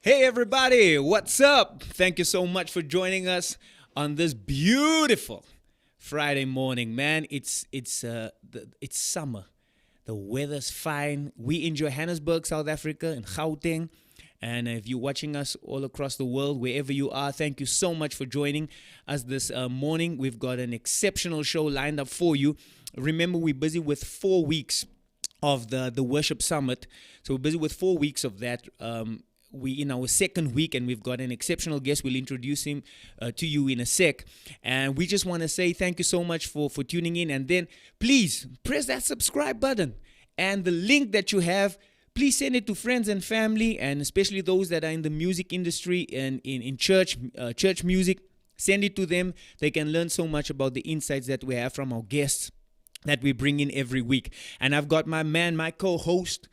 Hey everybody, what's up? Thank you so much for joining us on this beautiful Friday morning, man. It's summer. The weather's fine. We in Johannesburg, South Africa, in Gauteng. And if you're watching us all across the world, wherever you are, thank you so much for joining us this morning. We've got an exceptional show lined up for you. Remember, we're busy with 4 weeks of the worship summit. So we're busy with 4 weeks of that. We in our second week, and we've got an exceptional guest. We'll introduce him to you in a sec. And we just want to say thank you so much for tuning in. And then please press that subscribe button. And the link that you have, please send it to friends and family, and especially those that are in the music industry and in church music. Send it to them. They can learn so much about the insights that we have from our guests that we bring in every week. And I've got my co-host,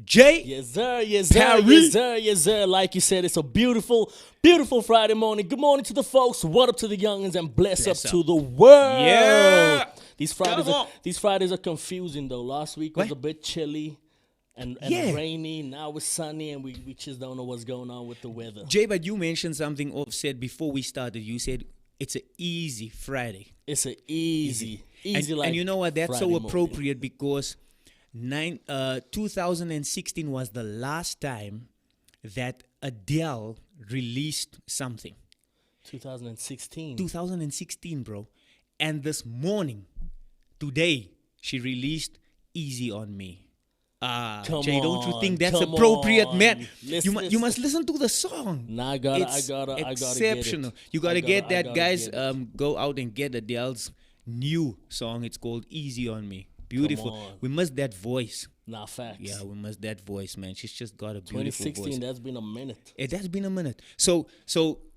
Jay. Yes, sir. Yes, sir. Yes, sir. Yes, sir. Like you said, it's a beautiful, beautiful Friday morning. Good morning to the folks. What up to the youngins, and bless up to the world. Yeah. These Fridays are confusing though. Last week was a bit chilly and rainy. Now it's sunny, and we just don't know what's going on with the weather. Jay, but you mentioned something said before we started. You said it's an easy Friday. It's an easy and you know what? That's Friday so appropriate because 2016 was the last time that Adele released something. 2016, bro. And this morning, today, she released Easy on Me. Jay, don't you think that's appropriate, man? You must listen to the song. Nah, I gotta exceptional. Get it. You gotta get that, guys. Go out and get Adele's new song. It's called Easy on Me. Beautiful. We missed that voice. Nah, facts. Yeah, we missed that voice, man. She's just got a beautiful 2016, voice. that's been a minute. It has been a minute. So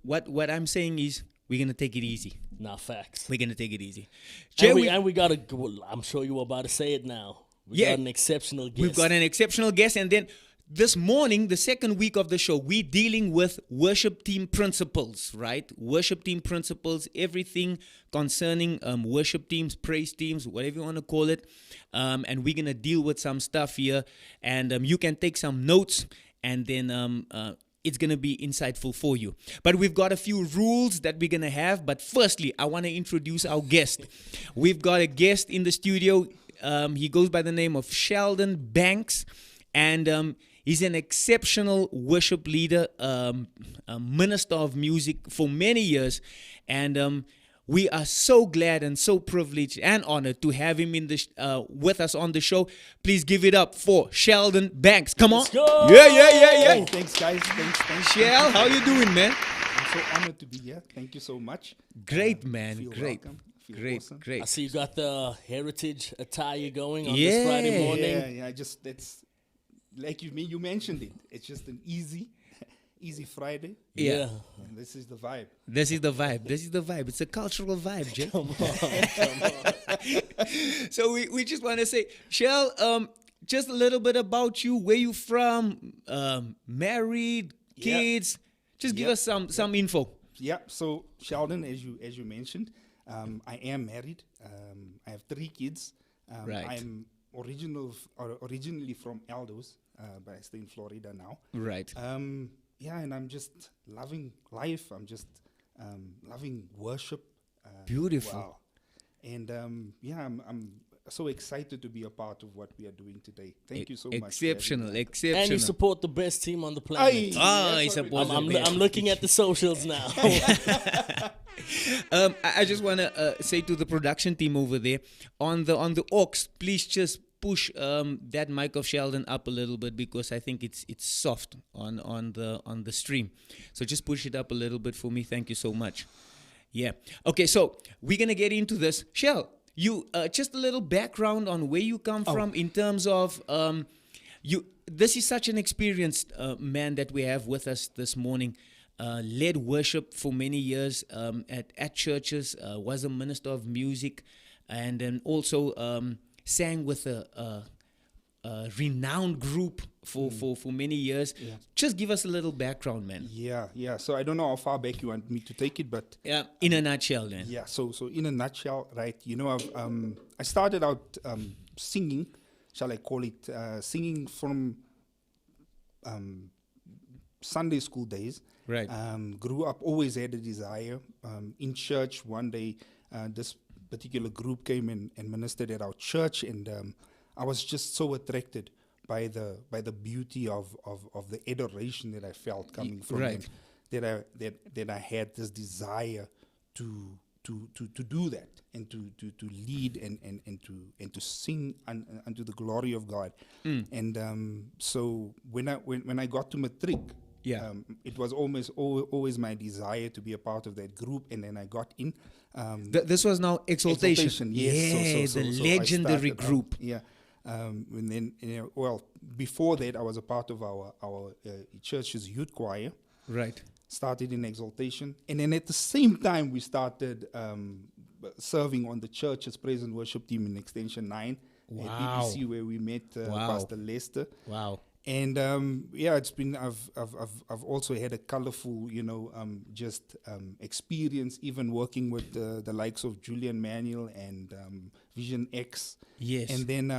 what I'm saying is we're gonna take it easy. Nah, facts. We're gonna take it easy. Jay, we gotta. I'm sure you were about to say it now. We got an exceptional guest. We've got an exceptional guest, and then this morning, the second week of the show, we're dealing with worship team principles, right? Worship team principles, everything concerning worship teams, praise teams, whatever you want to call it. And we're going to deal with some stuff here. And you can take some notes, and then it's going to be insightful for you. But we've got a few rules that we're going to have. But firstly, I want to introduce our guest. We've got a guest in the studio. He goes by the name of Sheldon Banks. And he's an exceptional worship leader, a minister of music for many years. And we are so glad and so privileged and honored to have him in with us on the show. Please give it up for Sheldon Banks. Come on. Let's go. Yeah. Thanks, guys. Thanks. Shell, how you doing, man? I'm so honored to be here. Thank you so much. Great, man. Feel Great. welcome. Feel Great, awesome. great. I see you got the heritage attire going on this Friday morning. Yeah. That's like you mentioned it. It's just an easy Friday. Yeah. And this is the vibe. This is the vibe. It's a cultural vibe, Jay. Come on. So we just want to say, Shell, just a little bit about you, where you from, married, kids. Just give us some info. Yeah. So Sheldon, as you mentioned, I am married. I have 3 kids. Right. I'm originally from Eldos, but I stay in Florida now. Right. And I'm just loving life. I'm just loving worship. Beautiful. Wow. And I'm so excited to be a part of what we are doing today. Thank you so much. Exceptional. And you support the best team on the planet. He supports I'm looking at the socials now. I just want to say to the production team over there, on the aux, please just push that mic of Sheldon up a little bit, because I think it's soft on the stream. So just push it up a little bit for me. Thank you so much. Yeah. Okay, so we're gonna get into this. Shell, you just a little background on where you come from in terms of you. This is such an experienced man that we have with us this morning. Led worship for many years at churches. Was a minister of music, and then also sang with a renowned group for many years. Yeah. Just give us a little background, man. Yeah. So I don't know how far back you want me to take it, but in a nutshell, then. Yeah. So in a nutshell, right? I started out singing. Shall I call it singing from Sunday school days. Right. Grew up, always had a desire. In church, one day, this particular group came and ministered at our church, and I was just so attracted by the beauty of the adoration that I felt coming from right. them. That I had this desire to do that and to lead and to sing unto the glory of God. And so when I got to matric, it was always my desire to be a part of that group, and then I got in. This was now Exaltation. Yes. So the legendary group. And then, before that, I was a part of our church's youth choir. Right. Started in Exaltation, and then at the same time, we started serving on the church's praise and worship team in Extension 9 at EPC, where we met Pastor Lester. Wow. And it's been. I've also had a colorful, experience, even working with the likes of Julian Manuel and Vision X. Yes. And then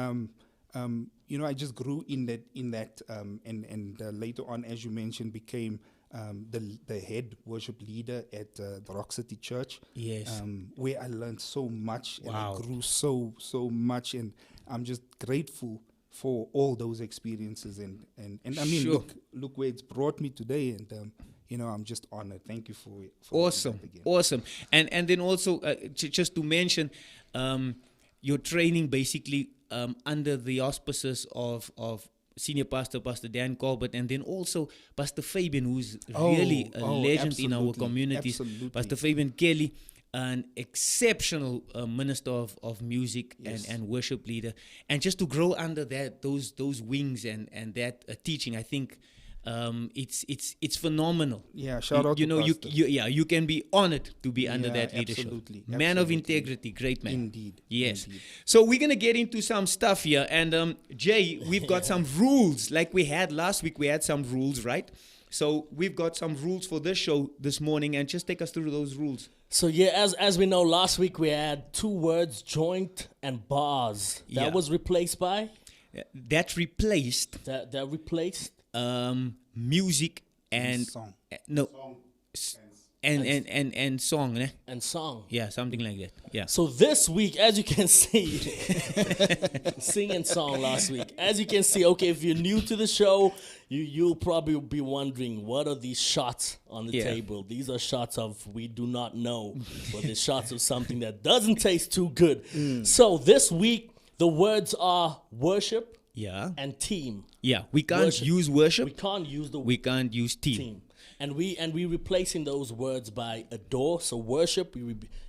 I just grew in that, and later on, as you mentioned, became the head worship leader at the Rock City Church. Yes. Where I learned so much, and Wow. I grew so much, and I'm just grateful for all those experiences, and I mean, Sure. look where it's brought me today, and I'm just honored. Thank you for Awesome, that again. awesome. And then also just to mention, your training basically under the auspices of Senior Pastor Dan Corbett, and then also Pastor Fabian, who's really a legend in our communities. Absolutely. Pastor Fabian Kelly, an exceptional minister of music and worship leader, and just to grow under those wings and that teaching, I think it's phenomenal. Yeah, shout out to Pastor. You can be honored to be under that leadership. Absolutely. Man of integrity, great man. Indeed. Yes. Indeed. So we're gonna get into some stuff here, and Jay, we've got some rules like we had last week. We had some rules, right? So we've got some rules for this show this morning, and just take us through those rules. So as we know, last week we had two words, joint and bars. That was replaced by? That replaced That replaced? music and song. No. And song, eh? And song. Yeah, something like that. Yeah. So this week, as you can see, singing song last week. As you can see, okay, if you're new to the show, you'll probably be wondering, what are these shots on the table? These are shots of we do not know, but they're shots of something that doesn't taste too good. So this week, the words are worship and team. Yeah, we can't use worship. We can't use we can't use team. And we replacing those words by adore. So worship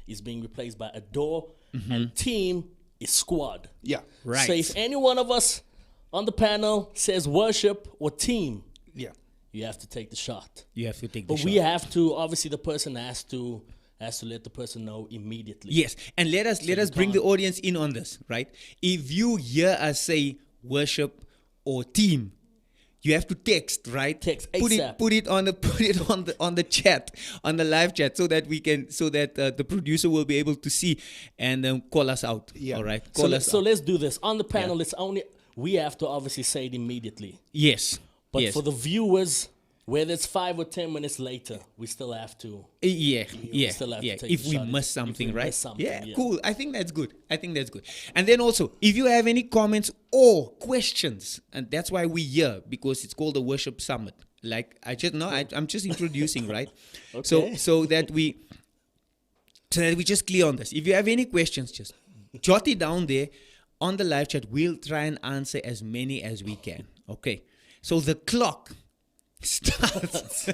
is being replaced by adore, and team is squad. Yeah. Right. So if any one of us on the panel says worship or team, Yeah. you have to take the shot. You have to take the But shot. we have to, obviously the person has to let the person know immediately. Yes, and let us bring the audience in on this, right? If you hear us say worship or team, you have to text, right? Text put ASAP. it on the chat, on the live chat, so that the producer will be able to see and call us out. Yeah. All right, So let's do this. On the panel, we have to obviously say it immediately. Yes. But yes. for the viewers, whether it's 5 or 10 minutes later, we still have to. Still have to take If the we shot. miss something, right? Miss something, yeah, cool. I think that's good. And then also, if you have any comments or questions, and that's why we're here, because it's called the Worship Summit. Like I'm just introducing, right? Okay. So that we just clear on this. If you have any questions, just jot it down there on the live chat. We'll try and answer as many as we can. Okay. So the clock starts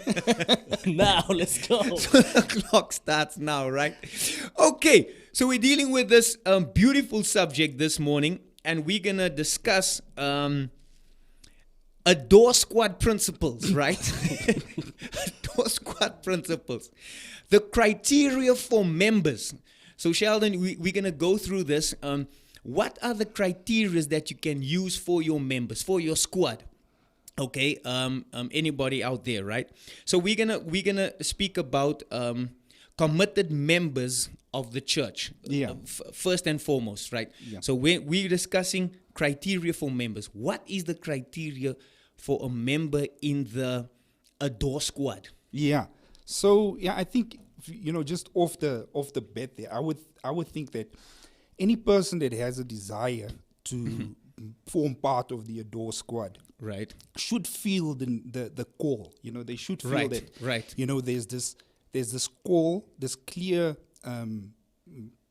Now, let's go. So the clock starts now, right? Okay, so we're dealing with this beautiful subject this morning, and we're gonna discuss Adore Squad principles, right? Adore Squad principles, the criteria for members. So Sheldon, we're gonna go through this. What are the criteria that you can use for your members, for your squad? Okay, anybody out there, right? So we're gonna speak about committed members of the church. Yeah. First and foremost, right? Yeah. So we're discussing criteria for members. What is the criteria for a member in the adore squad? Yeah. So yeah, I think just off the bat there, I would think that any person that has a desire to form part of the Adore squad Right. should feel the call. They should feel Right, that right. there's this call, this clear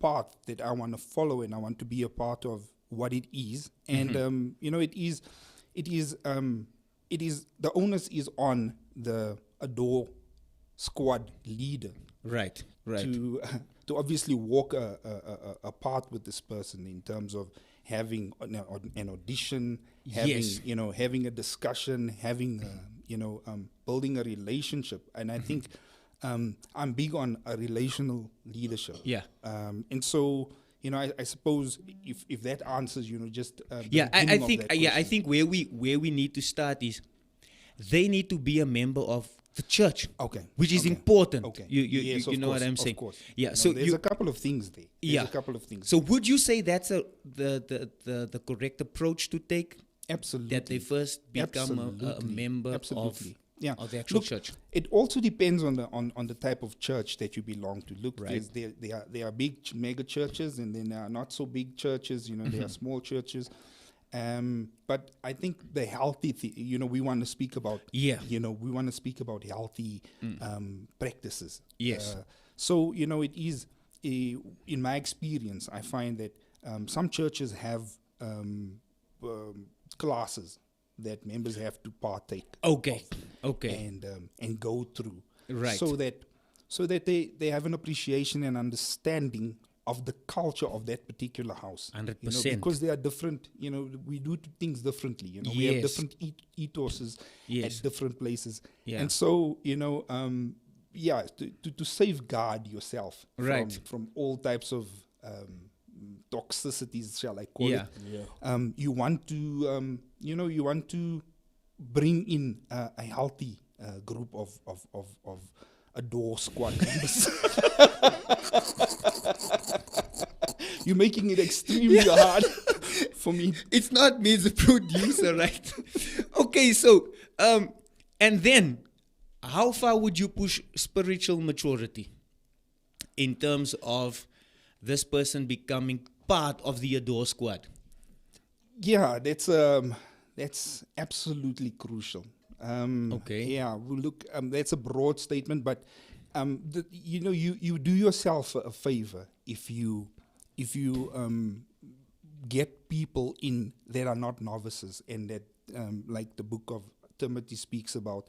path that I want to follow and I want to be a part of what it is. And it is the onus is on the Adore squad leader Right. Right. to obviously walk a path with this person in terms of having an audition, having Yes. having a discussion, having building a relationship. And I think I'm big on a relational leadership. Yeah. And so I suppose if that answers just the Yeah, I beginning of think that I question. think where we need to start is they need to be a member of the church. Okay. Which is Okay. important. Okay. You Yes, you of know what course, I'm saying? Of course. Yeah. So there's a couple of things there. There's a couple of things. So would you say that's the correct approach to take? Absolutely. That they first become a Absolutely. member Absolutely. of the actual Look, church. It also depends on the type of church that you belong to. Look, Right. there are big mega churches, and then there are not so big churches. There are small churches. But I think the healthy, we want to speak about. Yeah. We want to speak about healthy practices. Yes. So it is in my experience, I find that some churches have classes that members have to partake. Okay. Okay. And go through, Right. So that they have an appreciation and understanding of the culture of that particular house. 100%. Because they are different. We do things differently. We have Yes. different ethoses Yes. at different places. Yeah. And so to safeguard yourself Right. from all types of toxicities, shall I call Yeah. it? You want to bring in a healthy group of Adore squad members. You're making it extremely hard for me. It's not me, it's the producer, right? Okay, so and then how far would you push spiritual maturity in terms of this person becoming part of the Adore squad? Yeah, that's absolutely crucial. Okay. Yeah, well, look, that's a broad statement, but you do yourself a favor if you get people in that are not novices, and that like the book of Timothy speaks about,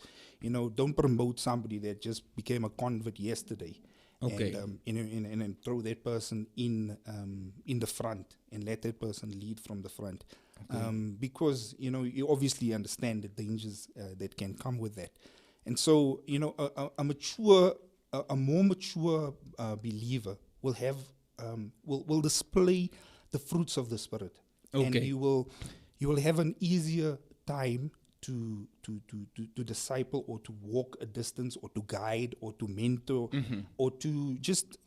don't promote somebody that just became a convert yesterday. Okay. And throw that person in the front and let that person lead from the front. Okay. Because you obviously understand the dangers that can come with that. And so a more mature believer will have will display the fruits of the Spirit. Okay. And you will have an easier time to disciple, or to walk a distance, or to guide, or to mentor, or to just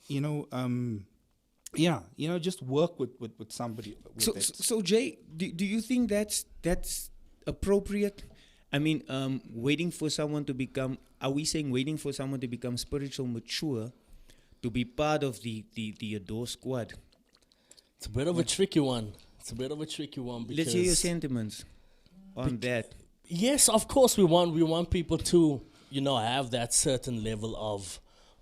just work with somebody. So Jay, do you think that's appropriate? I mean, waiting for someone to become, are we saying waiting for someone to become spiritual mature to be part of the Adore squad? It's a bit of a tricky one. Because Let's hear your sentiments on that. Yes, of course we want people to, have that certain level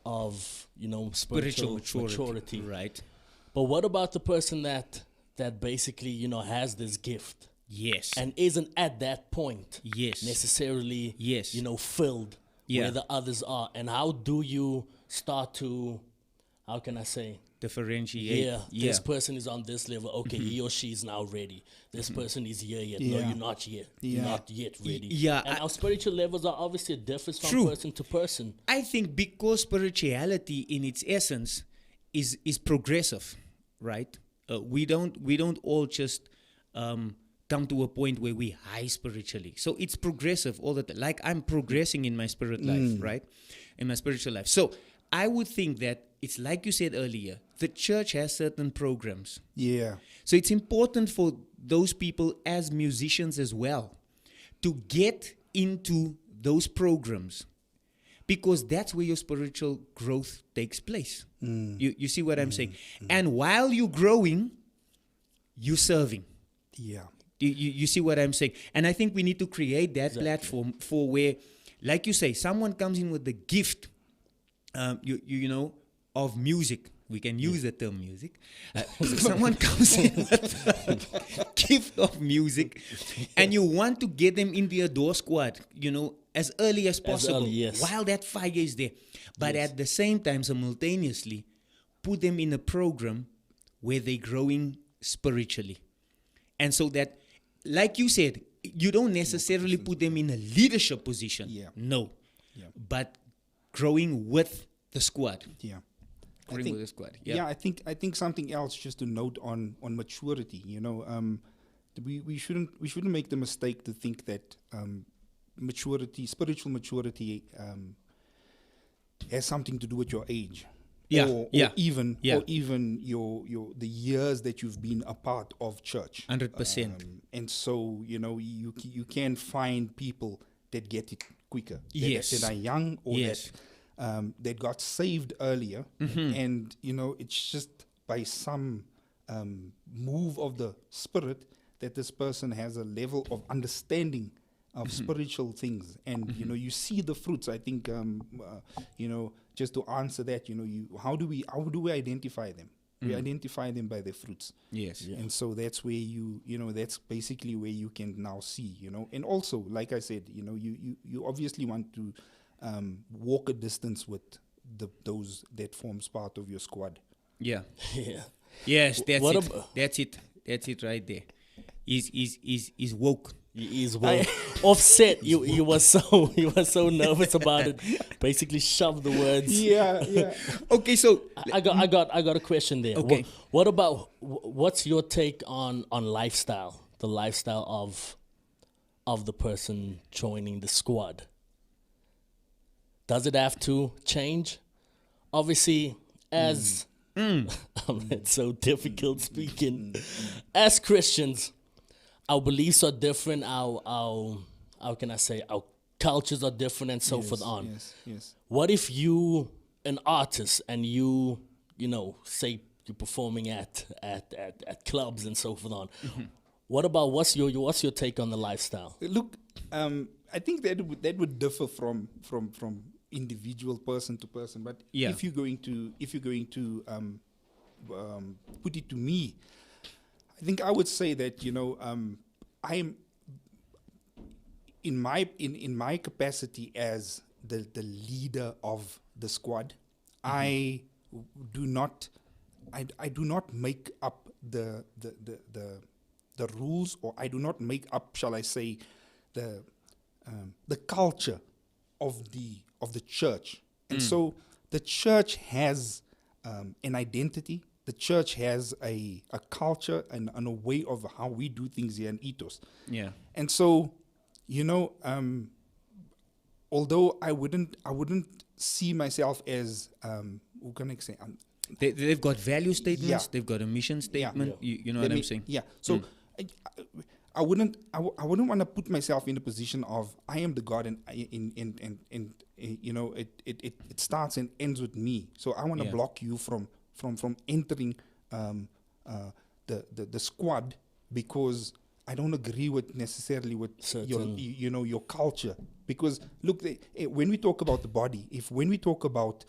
of spiritual maturity. Right. But what about the person that basically, has this gift Yes. and isn't at that point Yes. necessarily Yes. filled Yeah. where the others are? And how do you start to, how can I say, Differentiate. this person is on this level. Okay, he or she is now ready. This person is here yet. No, Yeah. you're not yet. Yeah. You're not yet ready. Yeah, And our spiritual levels are obviously different from True. person to person. I think because spirituality in its essence is progressive, right? We don't all just come to a point where we high spiritually. So it's progressive all the time. Like I'm progressing in my spirit life, right? In my spiritual life. So I would think that it's like you said earlier, the church has certain programs. Yeah. So it's important for those people as musicians as well to get into those programs, because that's where your spiritual growth takes place. You see what I'm saying? And while you're growing, you're serving. Yeah. You see what I'm saying? And I think we need to create that platform for where, like you say, someone comes in with the gift, you know, of music. We can use the term music. So someone comes in with the gift of music, and you want to get them in the Adore squad, you know, as early as possible, while that fire is there. But at the same time, simultaneously, put them in a program where they're growing spiritually. And so that, like you said, you don't necessarily put them in a leadership position. Yeah. No. Yeah. But growing with the squad. Yeah. Growing with the squad. Yeah. Yeah, I think something else just to note on maturity. You know, we shouldn't make the mistake to think that spiritual maturity, has something to do with your age. Or even your the years that you've been a part of church. 100%. And so, you know, you can find people that get it quicker. That are young or that got saved earlier. And, you know, it's just by some move of the Spirit that this person has a level of understanding of spiritual things. And, you know, you see the fruits. I think, you know, just to answer that, you know, how do we identify them? We identify them by their fruits. Yes. Yeah. And so that's where you know, that's basically where you can now see, you know. And also, like I said, you know, you obviously want to walk a distance with those that forms part of your squad. Yeah. Yeah. Yes, that's it. That's it right there. He's woke. He is well offset. You were so nervous about it. Basically, shoved the words. Yeah. Okay, so I got a question there. Okay. What about what's your take on lifestyle? The lifestyle of the person joining the squad. Does it have to change? Obviously, as it's so difficult speaking. As Christians, our beliefs are different. Our how can I say, our cultures are different, and so forth on. Yes. What if you an artist and you know, say you're performing at clubs and so forth on? What about what's your take on the lifestyle? Look, I think that would differ from individual person to person. But if you're going to put it to me, I think I would say that, you know, I am in my capacity as the leader of the squad. I do not make up the rules, or I do not make up, shall I say, the culture of the church. And so the church has an identity. The church has a culture and a way of how we do things here in ethos. Yeah. And so, you know, although I wouldn't see myself as who can I say? They've got value statements. They've got a mission statement. You know what I'm saying? Yeah. So I wouldn't want to put myself in a position of I am the God, and you know, it starts and ends with me. So I want to block you from entering the squad because I don't agree with necessarily with your culture. Because look, when we talk about the body, when we talk about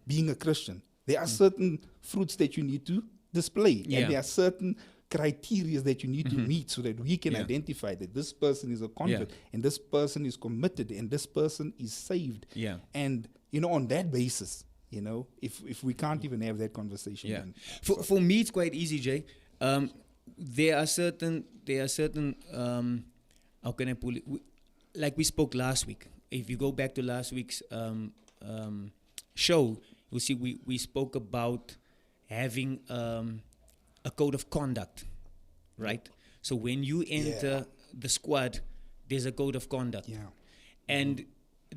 being a Christian, there are certain fruits that you need to display, and there are certain criteria that you need to meet so that we can identify that this person is a convert and this person is committed and this person is saved. Yeah. And you know, on that basis, you know, if we can't even have that conversation. Yeah. For me, it's quite easy, Jay. There are certain how can I pull it? Like we spoke last week. If you go back to last week's show, you'll see we spoke about having a code of conduct, right? So when you enter the squad, there's a code of conduct. Yeah. And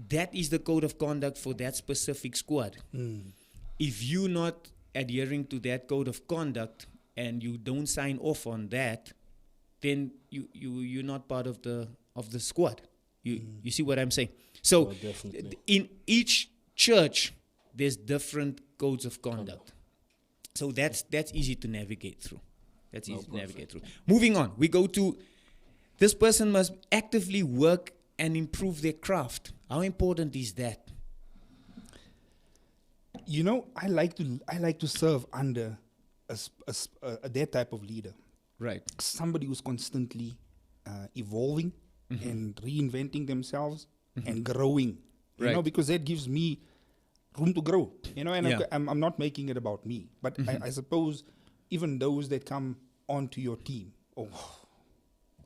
that is the code of conduct for that specific squad. If you're not adhering to that code of conduct and you don't sign off on that, then you're not part of the squad. You see what I'm saying? So definitely. in each church, there's different codes of conduct. So that's easy to navigate through. That's easy to navigate through. Moving on, we go to this person must actively work and improve their craft. How important is that? You know, I like to serve under that type of leader. Right. Somebody who's constantly evolving and reinventing themselves and growing. You know, because that gives me room to grow. You know, and I'm not making it about me, but I suppose even those that come onto your team. Oh,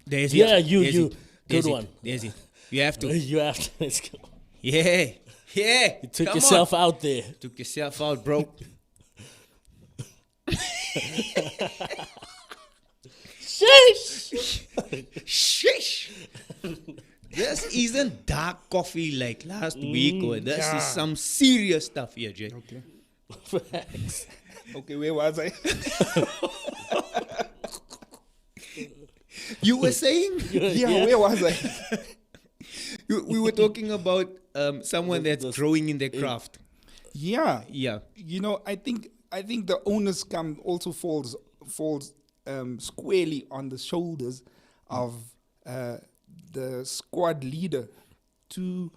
There's Yeah, it. you. There's it. Good There's it. one. There's it. You have to. You have to. Let's go. Yeah. You took Come yourself on. out there. Took yourself out, bro. Sheesh. Sheesh. This isn't dark coffee like last week, or this is some serious stuff here, Jay. okay. Facts. Okay, where was I? You were saying? Yeah, where was I? We were talking about someone that's growing in their craft. Yeah. Yeah. You know, I think the onus falls squarely on the shoulders of the squad leader to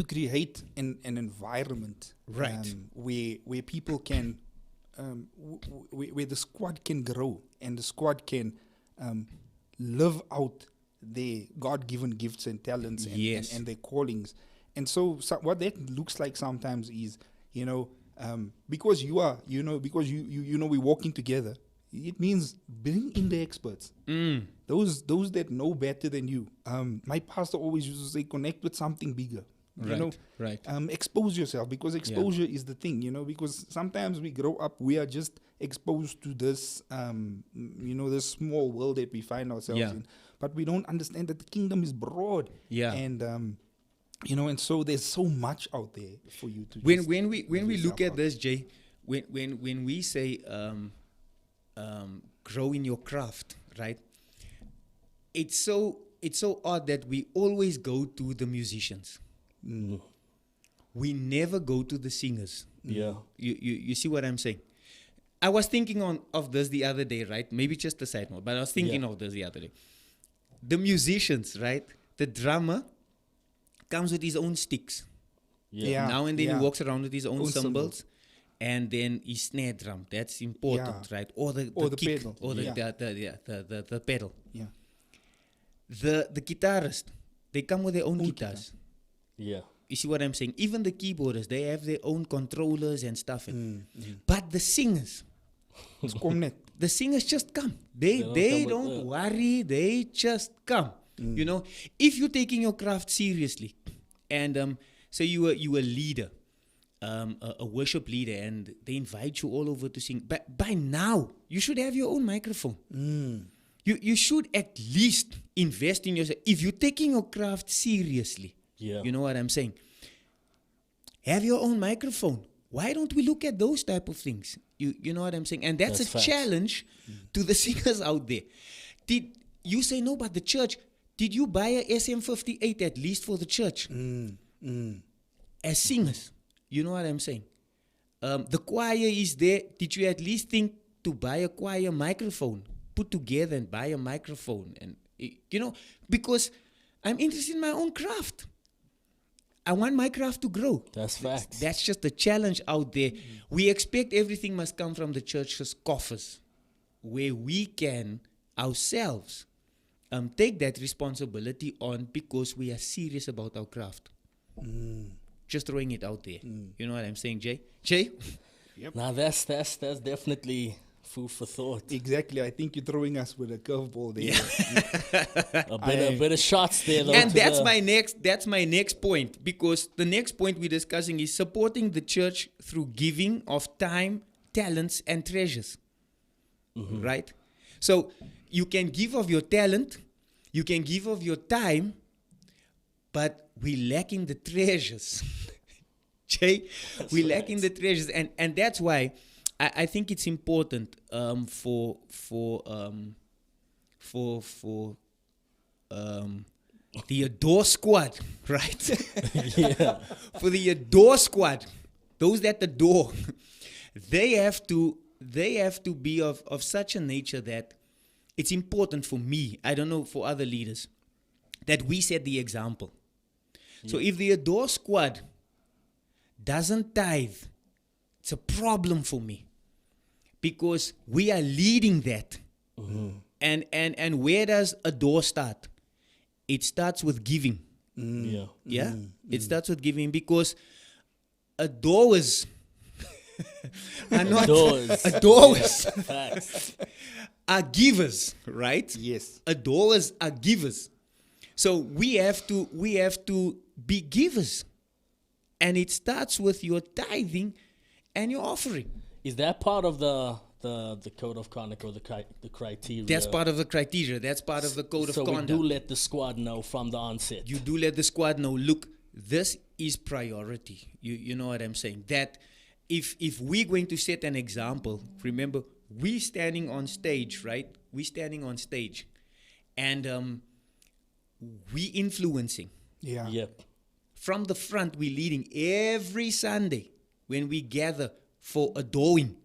create an environment, Right. where people can where the squad can grow and the squad can live out their God-given gifts and talents and their callings. And so what that looks like sometimes is, you know, because we're walking together, it means bring in the experts. Those that know better than you. My pastor always used to say, connect with something bigger. You know, Right. expose yourself, because exposure is the thing, you know, because sometimes we grow up, we are just exposed to this, this small world that we find ourselves in, but we don't understand that the kingdom is broad. Yeah. And, and so there's so much out there for you to When just we yourself look at out. this, Jay, when we say grow in your craft, right? It's so odd that we always go to the musicians. We never go to the singers. Yeah. You see what I'm saying? I was thinking of this the other day, right? Maybe just a side note, but I was thinking of this the other day. The musicians, right? The drummer comes with his own sticks. Yeah. Now and then yeah. he walks around with his own Own cymbals, and then his snare drum. That's important, Yeah. right? Or the kick, pedal. or the pedal. Yeah. The guitarist, they come with their own guitars. Yeah. You see what I'm saying? Even the keyboardists, they have their own controllers and stuff. But the singers, the singers just come. They don't worry. They just come. You know, if you're taking your craft seriously, and say you a leader, a worship leader, and they invite you all over to sing. But by now, you should have your own microphone. You should at least invest in yourself. If you're taking your craft seriously, you know what I'm saying? Have your own microphone. Why don't we look at those type of things? You know what I'm saying? And that's a facts. challenge to the singers out there. Did you say no, but the church, did you buy a SM58 at least for the church? As singers, you know what I'm saying? The choir is there. Did you at least think to buy a choir microphone? Put together and buy a microphone. And, because I'm interested in my own craft. I want my craft to grow. That's facts. That's just the challenge out there. We expect everything must come from the church's coffers, where we can ourselves take that responsibility on because we are serious about our craft. Just throwing it out there. You know what I'm saying, Jay? Jay? Now that's definitely food for thought. Exactly. I think you're throwing us with a curveball there. A bit of shots there, though. And that's my next point, because the next point we're discussing is supporting the church through giving of time, talents, and treasures. Right? So you can give of your talent, you can give of your time, but we're lacking the treasures. Jay, we're lacking the treasures, and that's why I think it's important for the Adore Squad, right? Yeah. For the Adore Squad, those that adore, they have to be of such a nature that it's important for me, I don't know for other leaders, that we set the example. So if the Adore Squad doesn't tithe, it's a problem for me because we are leading that. And where does Adore start? It starts with giving. Yeah. Yeah? It starts with giving because adorers are not adorers Facts. are givers, right? Yes. Adorers are givers. So we have to be givers. And it starts with your tithing and your offering. Is that part of the code of conduct or the criteria? That's part of the criteria. That's part of the code of So conduct. we do let the squad know from the onset. You do let the squad know, look, this is priority. You know what I'm saying? That if we're going to set an example, remember, we standing on stage, right? We standing on stage. And we influencing. Yeah. Yep. From the front, we leading every Sunday when we gather for adoring,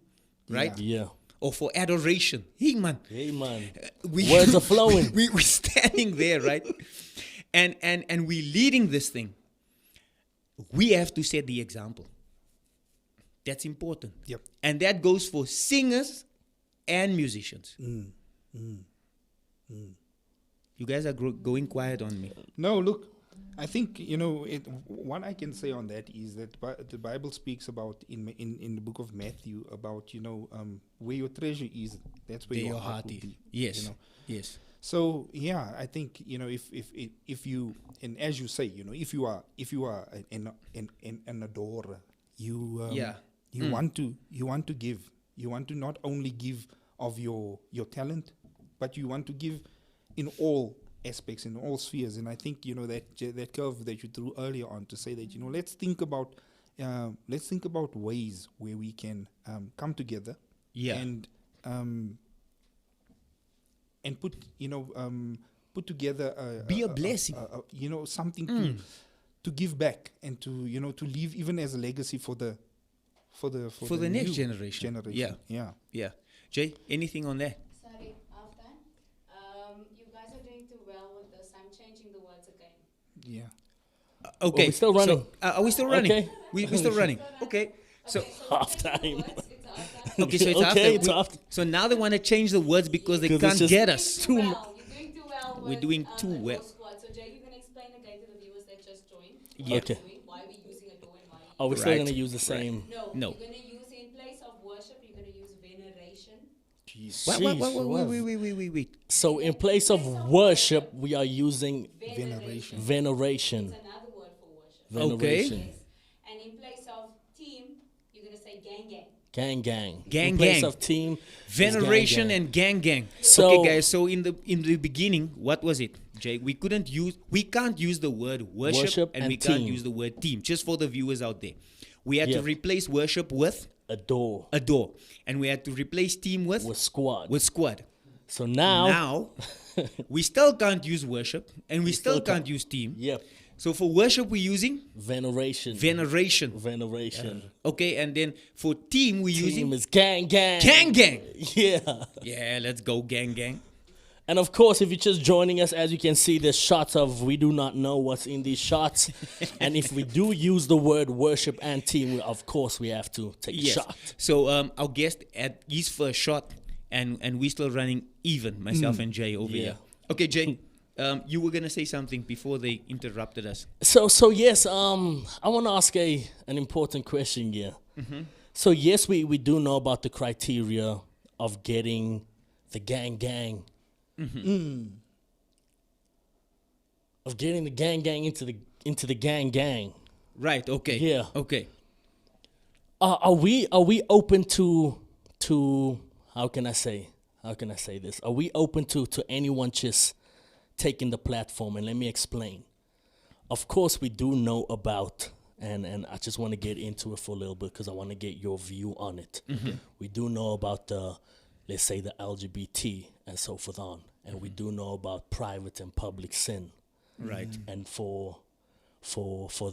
right? Yeah. Or for adoration. Hey, man. Hey, man. We, Words are flowing. We're standing there, right? And we leading this thing. We have to set the example. That's important. Yep. And that goes for singers and musicians. You guys are going quiet on me. No, look, I think, what I can say on that is that the Bible speaks about in the book of Matthew about, where your treasure is, that's where There your heart will is. be. Yes. Yes. So yeah, I think if you, and as you say, if you are an adorer, you you want to give. You want to not only give of your talent, but you want to give in all aspects, in all spheres. And I think that curve that you threw earlier on to say that let's think about ways where we can come together, and put together be a blessing, something to give back and to leave even as a legacy for the next new generation. Yeah. Jay, anything on that? Sorry, after. You guys are doing too well with this. I'm changing the words again. Yeah. Okay. Are we still running? So, are we still running? Okay. We're still running. Okay. So Half time. It's half time. okay, so it's Okay, after. it's after. So now they want to change the words because they 'Cause can't it's just get us. You're doing too well. We're doing too with well. Squad. So Jay, you can explain again to the viewers that just joined. Yeah. Okay. Why we're using a door and why? Are we still Right. going to use the same? No. No. You're gonna use in place of worship. You're gonna use veneration. Wait. So in place of worship, we are using Veneration. veneration. It's another word for worship. Veneration. Yes. And in place of team, you're gonna say gang gang. Gang, gang. Gang, in place gang. of team, Veneration gang. and gang. So- okay, guys. So in the beginning, what was it, Jay? We can't use the word worship and we can't team. use the word team. Just for the viewers out there, we had Yeah. to replace worship with Adore. adore, and we had to replace team with Squad. squad. So now, Now we still can't use worship and we still can't use team. yep, So for worship we're using veneration. veneration. Veneration. Okay, and then for team we're Team using is gang, gang. gang. Yeah. Yeah, let's go gang. And of course, if you're just joining us, as you can see, there's shots of we do not know what's in these shots. And if we do use the word worship and team, of course, we have to take a Yes. shot. So our guest at his first shot, and we're still running even, myself and Jay over Yeah. here. Okay, Jay, you were gonna say something before they interrupted us. So yes, I want to ask an important question here. So yes, we do know about the criteria of getting the gang. Of getting the gang into the gang. Right. Okay. Yeah. Okay. Are we open to how can I say this? Are we open to anyone just taking the platform? And let me explain. Of course, we do know about, and I just want to get into it for a little bit because I want to get your view on it. We do know about let's say the LGBT and so forth on, and we do know about private and public sin. Right. And for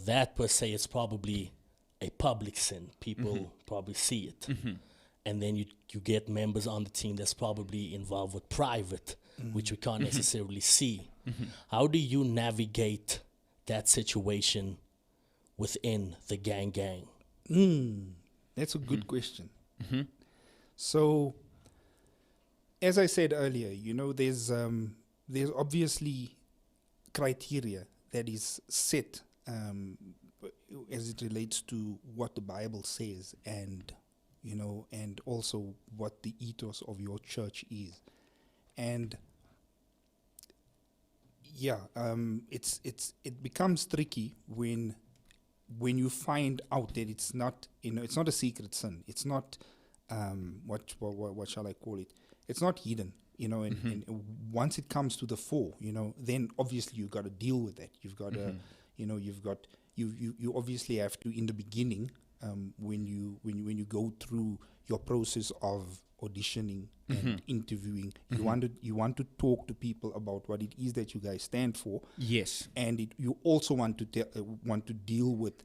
that per se, it's probably a public sin. People probably see it. And then you get members on the team that's probably involved with private, which we can't necessarily see. How do you navigate that situation within the gang? That's a good question. So, as I said earlier, there's obviously criteria that is set as it relates to what the Bible says, and and also what the ethos of your church is, and it becomes tricky when you find out that it's not a secret sin. It's not what shall I call it? It's not hidden, and once it comes to the fore, then obviously you've got to deal with that. You've got to, you obviously have to, in the beginning, when you go through your process of auditioning and interviewing, you want to talk to people about what it is that you guys stand for. Yes. And you also want to deal with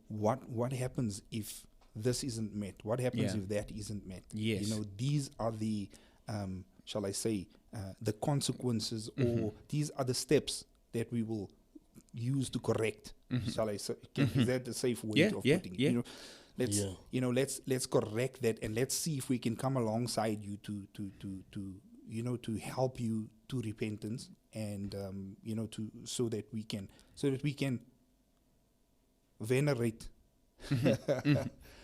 what happens if this isn't met. What happens if that isn't met? Yes. These are the shall I say the consequences, or these are the steps that we will use to correct. Shall I say? Is that the safe way of putting it? Let's correct that, and let's see if we can come alongside you to help you to repentance, and so that we can venerate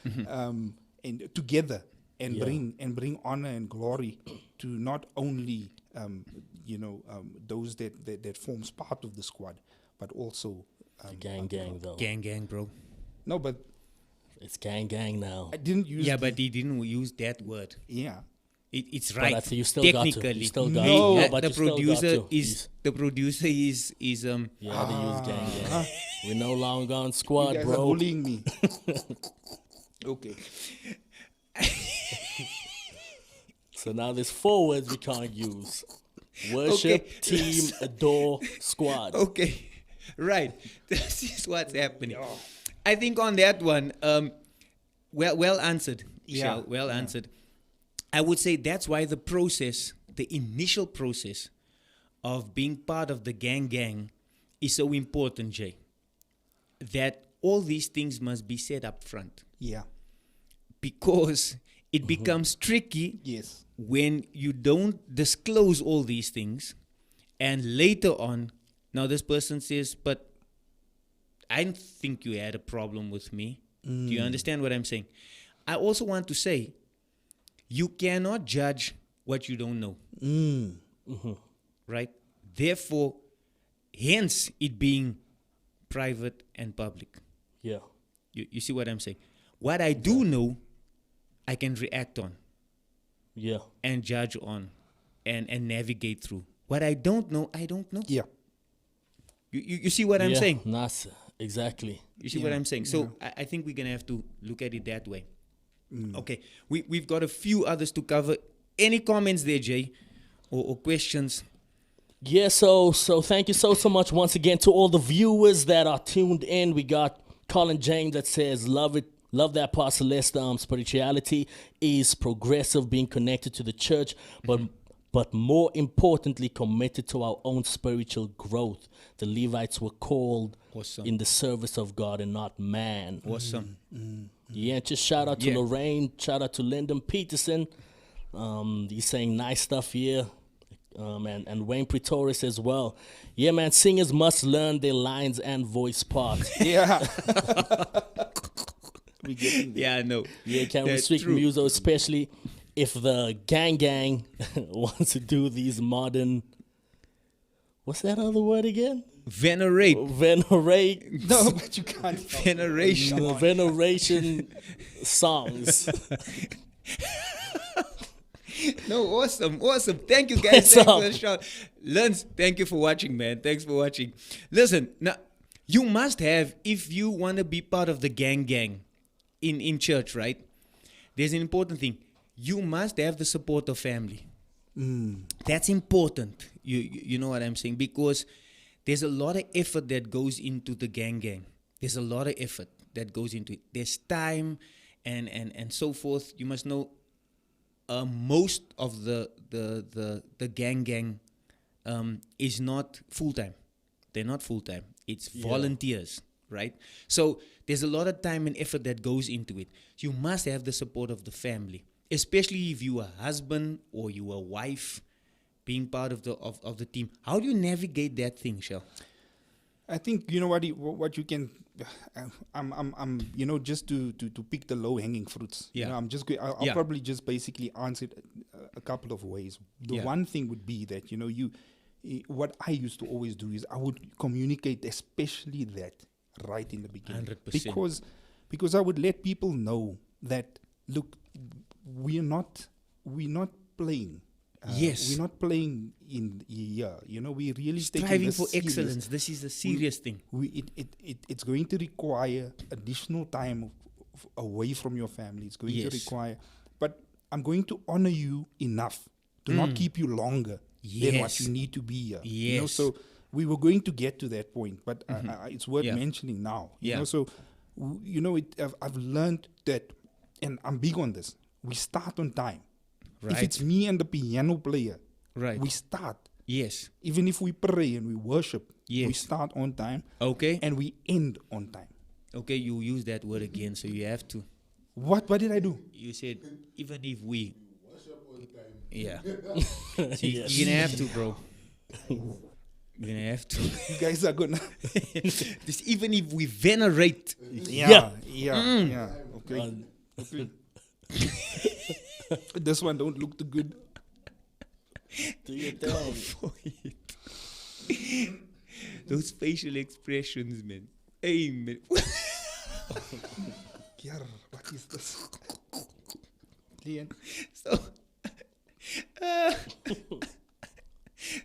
and together, and bring honor and glory to not only those that forms part of the squad, but also gang though. Gang, bro. No, but it's gang now. I didn't use. Yeah, but he didn't use that word. Yeah. It's But right. I think you still technically. got to. You still got No. to. Yeah, But the you still got producer to. the producer is You had to use gang. We're no longer on You squad, guys are bro. bullying me. Okay. So now there's 4 words we can't use: worship, Okay. team, adore, squad. okay. Right. This is what's happening. I think on that one, well answered. Yeah. Shell, well answered. I would say that's why the initial process of being part of the gang is so important, Jay. That all these things must be said up front, Yeah. because it becomes tricky Yes. when you don't disclose all these things, and later on, now this person says, but I didn't think you had a problem with me. Do you understand what I'm saying? I also want to say, you cannot judge what you don't know. Right? Therefore, hence it being private and public. Yeah. You see what I'm saying? What I do know, I can react on Yeah. and judge on and navigate through. What I don't know, I don't know. Yeah. You see what I'm saying? Nice. Exactly. You see what I'm saying? So I think we're going to have to look at it that way. Okay. We've got a few others to cover. Any comments there, Jay? Or questions? Yeah, so thank you so much once again to all the viewers that are tuned in. We got Colin James that says, love that part, Celeste. Spirituality is progressive, being connected to the church, but more importantly, committed to our own spiritual growth. The Levites were called Awesome. in the service of God and not man. Awesome. Yeah, just shout out to Lorraine, shout out to Lyndon Peterson. He's saying nice stuff here. And Wayne Pretorius as well. Yeah, man, singers must learn their lines and voice parts. Yeah. We getting there. Yeah, I know. Yeah, can That's restrict true. music, especially if the gang wants to do these modern. What's that other word again? Venerate. Venerate. No, but you can't. Veneration. Veneration songs. No, awesome. Thank you, guys. Thanks, Thanks for Unc. the shout. Lance, thank you for watching, man. Thanks for watching. Listen, now, you must have, if you want to be part of the gang in church, right? There's an important thing. You must have the support of family. That's important. You know what I'm saying? Because there's a lot of effort that goes into the gang. There's a lot of effort that goes into it. There's time and so forth. You must know most of the gang is not full time. They're not full time. It's volunteers, right? So there's a lot of time and effort that goes into it. You must have the support of the family, especially if you are a husband or you are a wife, being part of the team. How do you navigate that thing, Shell? I think you know what you can. I'm just to pick the low hanging fruits. Yeah. I'll probably just basically answer it a couple of ways. The one thing would be that what I used to always do is I would communicate, especially that right in the beginning, 100%. because I would let people know that look, we're not playing. Yes. We're not playing in here. We're really Striving for excellence. This is a serious thing. It's going to require additional time away from your family. It's going to require, but I'm going to honor you enough to not keep you longer than what you need to be here. Yes. So we were going to get to that point, but it's worth mentioning now. So I've learned that, and I'm big on this. We start on time. Right. If it's me and the piano player, right, we start. Yes. Even if we pray and we worship, yes, we start on time. Okay. And we end on time. Okay, you use that word again, so you have to. What did I do? You said even if we worship on time. Yeah. So you're gonna have to, bro. You're gonna have to. You guys are gonna This, even if we venerate. Yeah. Okay. This one don't look too good. Do your Go thing. for it. Those facial expressions, man. Hey, man. Kier, what is this? Leon. So,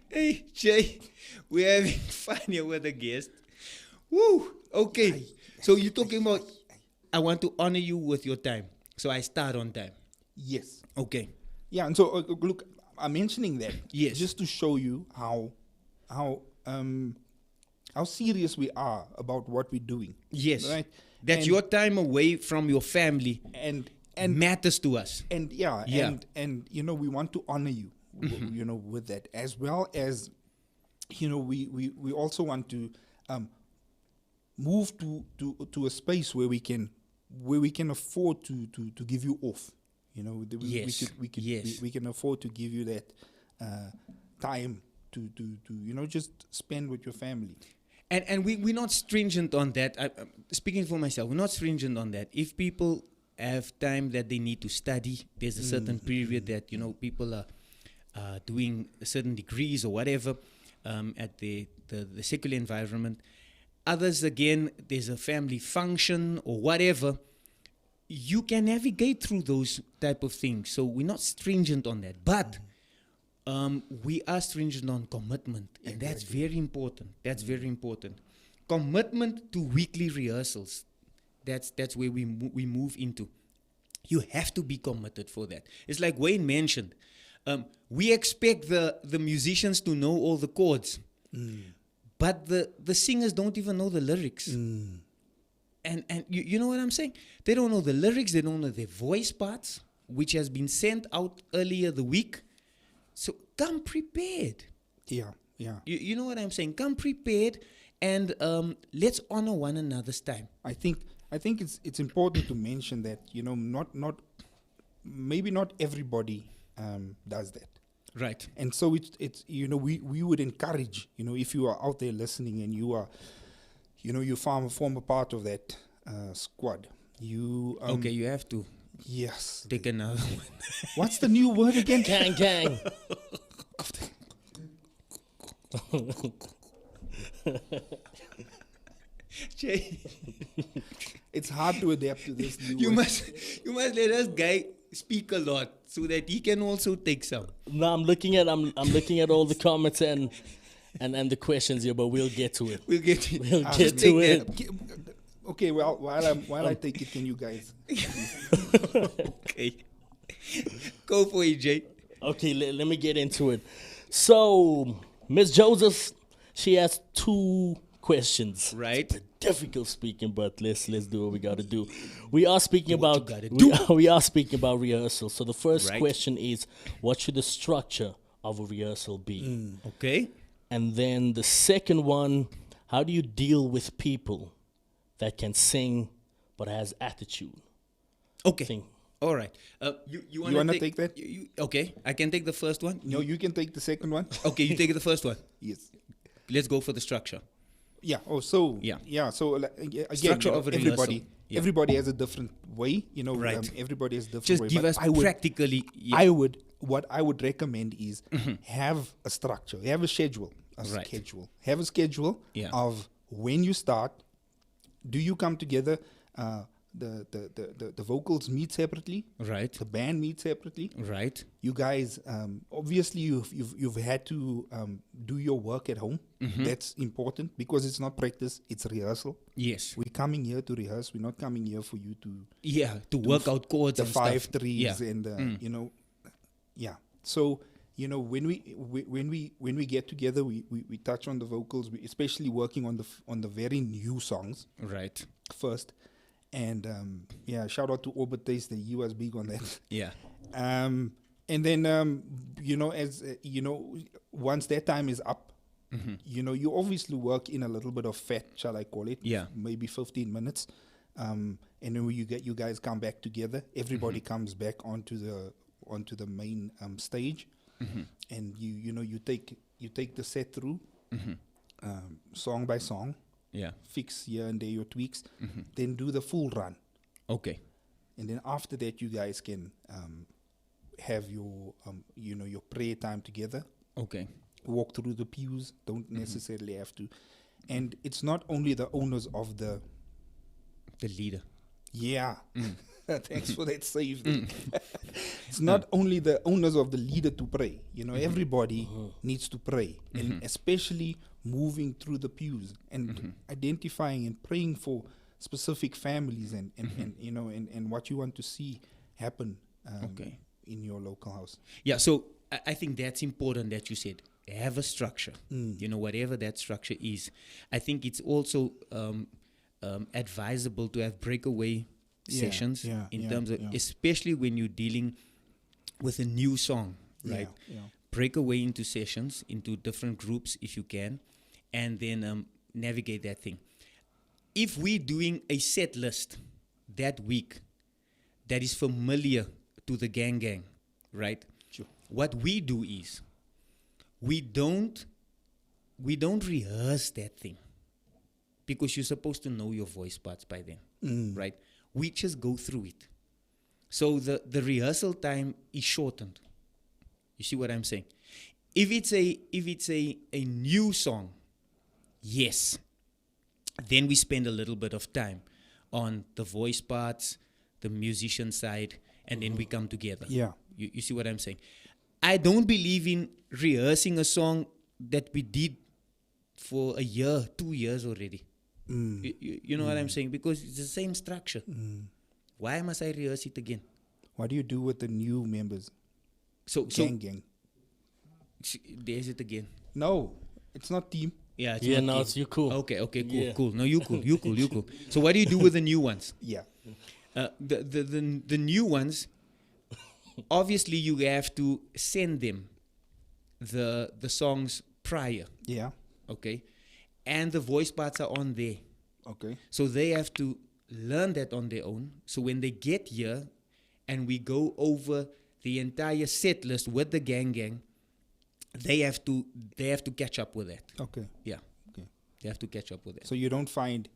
hey, Jay, we're having fun here with a guest. Woo! Okay. So you're talking about, I want to honor you with your time. So I start on time. Yes. Okay. Yeah, and so look, I'm mentioning that Yes. just to show you how serious we are about what we're doing. Yes. Right. That And- your time away from your family and matters to us. and and we want to honor you, with that, as well as we also want to move to a space where we can afford to give you off. Yes. We can afford to give you that time to just spend with your family. And we're not stringent on that. I'm speaking for myself, we're not stringent on that. If people have time that they need to study, there's a certain period that, people are doing certain degrees or whatever at the secular environment. Others, again, there's a family function or whatever. You can navigate through those type of things. So we're not stringent on that. But we are stringent on commitment. And that's very important. That's very important. Commitment to weekly rehearsals. That's where we move into. You have to be committed for that. It's like Wayne mentioned. We expect the musicians to know all the chords. But the singers don't even know the lyrics. And you know what I'm saying? They don't know the lyrics. They don't know their voice parts, which has been sent out earlier the week. So come prepared. Yeah. You know what I'm saying? Come prepared, and let's honor one another's time. I think it's important to mention that maybe not everybody does that. Right. And so it's we would encourage, if you are out there listening and you are you form a part of that squad, you Okay, you have to yes, take another one. what's the new word again? Gang. Jay, It's hard to adapt to this new you word. must let us guy speak a lot so that he can also take some. No, I'm looking at all the comments and the questions here, but we'll get to it. We'll get it. We'll Just get take to that. it. Okay, well, while I take it, can you guys? Okay. Go for it, Jay. Okay, let me get into it. So, Miss Joseph She has 2 questions. Right. It's difficult speaking, but let's do what we got to do. We are speaking what you about gotta do. we are speaking about rehearsal. So the first Right. question is, what should the structure of a rehearsal be? Okay. And then the second one, how do you deal with people that can sing but has attitude? Okay. Sing. All right. You want wanna to take that? Okay. I can take the first one. No, you can take the second one. Okay, you take the first one. Yes. Let's go for the structure. Yeah. Oh, so Yeah. So again, Structure of a everybody, rehearsal. Yeah. everybody has a different way. Right. Everybody has a different Just way. give but us I would, practically. what I would recommend is have a structure, have a schedule, Right. have a schedule Yeah. of when you start. Do you come together? The vocals meet separately. Right. The band meets separately. Right. You guys, obviously, you've had to do your work at home. That's important because it's not practice; it's rehearsal. Yes. We're coming here to rehearse. We're not coming here for you to Yeah. To work out chords the and 5 stuff. threes Yeah. and yeah. So when we get together, we touch on the vocals, especially working on the very new songs Right. first. And shout out to Orbit Taste that he was big on that. Yeah. And then as once that time is up, you obviously work in a little bit of fat, shall I call it? Yeah. Maybe 15 minutes. And then when you guys come back together, everybody comes back onto the main stage, and you take the set through, song by song. Yeah. Fix here and there your tweaks, then do the full run. Okay. And then after that, you guys can have your your prayer time together. Okay. Walk through the pews. Don't necessarily have to. And it's not only the owners of the leader. Yeah. Thanks for that save. It's not only the owners of the leader to pray. Everybody needs to pray, and especially moving through the pews and identifying and praying for specific families and what you want to see happen in your local house. Yeah, so I think that's important that you said. Have a structure. Whatever that structure is. I think it's also advisable to have breakaway sessions in terms of, especially when you're dealing with a new song, right? Yeah. Break away into sessions, into different groups if you can, and then navigate that thing. If we're doing a set list that week that is familiar to the gang, right? Sure. What we do is we don't rehearse that thing because you're supposed to know your voice parts by then, right? We just go through it. So the rehearsal time is shortened. You see what I'm saying? If it's a new song, yes, then we spend a little bit of time on the voice parts, the musician side, and then we come together. Yeah. You see what I'm saying? I don't believe in rehearsing a song that we did for a year, 2 years already. You know what I'm saying? Because it's the same structure. Why must I rehearse it again? What do you do with the new members? So Gang. there's it again. No, it's not team. Yeah, Yeah, not no, team. it's you cool. Okay, cool, Yeah. cool. No, you cool. So what do you do with the new ones? Yeah. The new ones, obviously you have to send them the songs prior, Yeah. okay? And the voice parts are on there. Okay. So they have to learn that on their own. So when they get here and we go over the entire set list with the gang, they have to catch up with that. Okay. Yeah. Okay. They have to catch up with that. So you don't find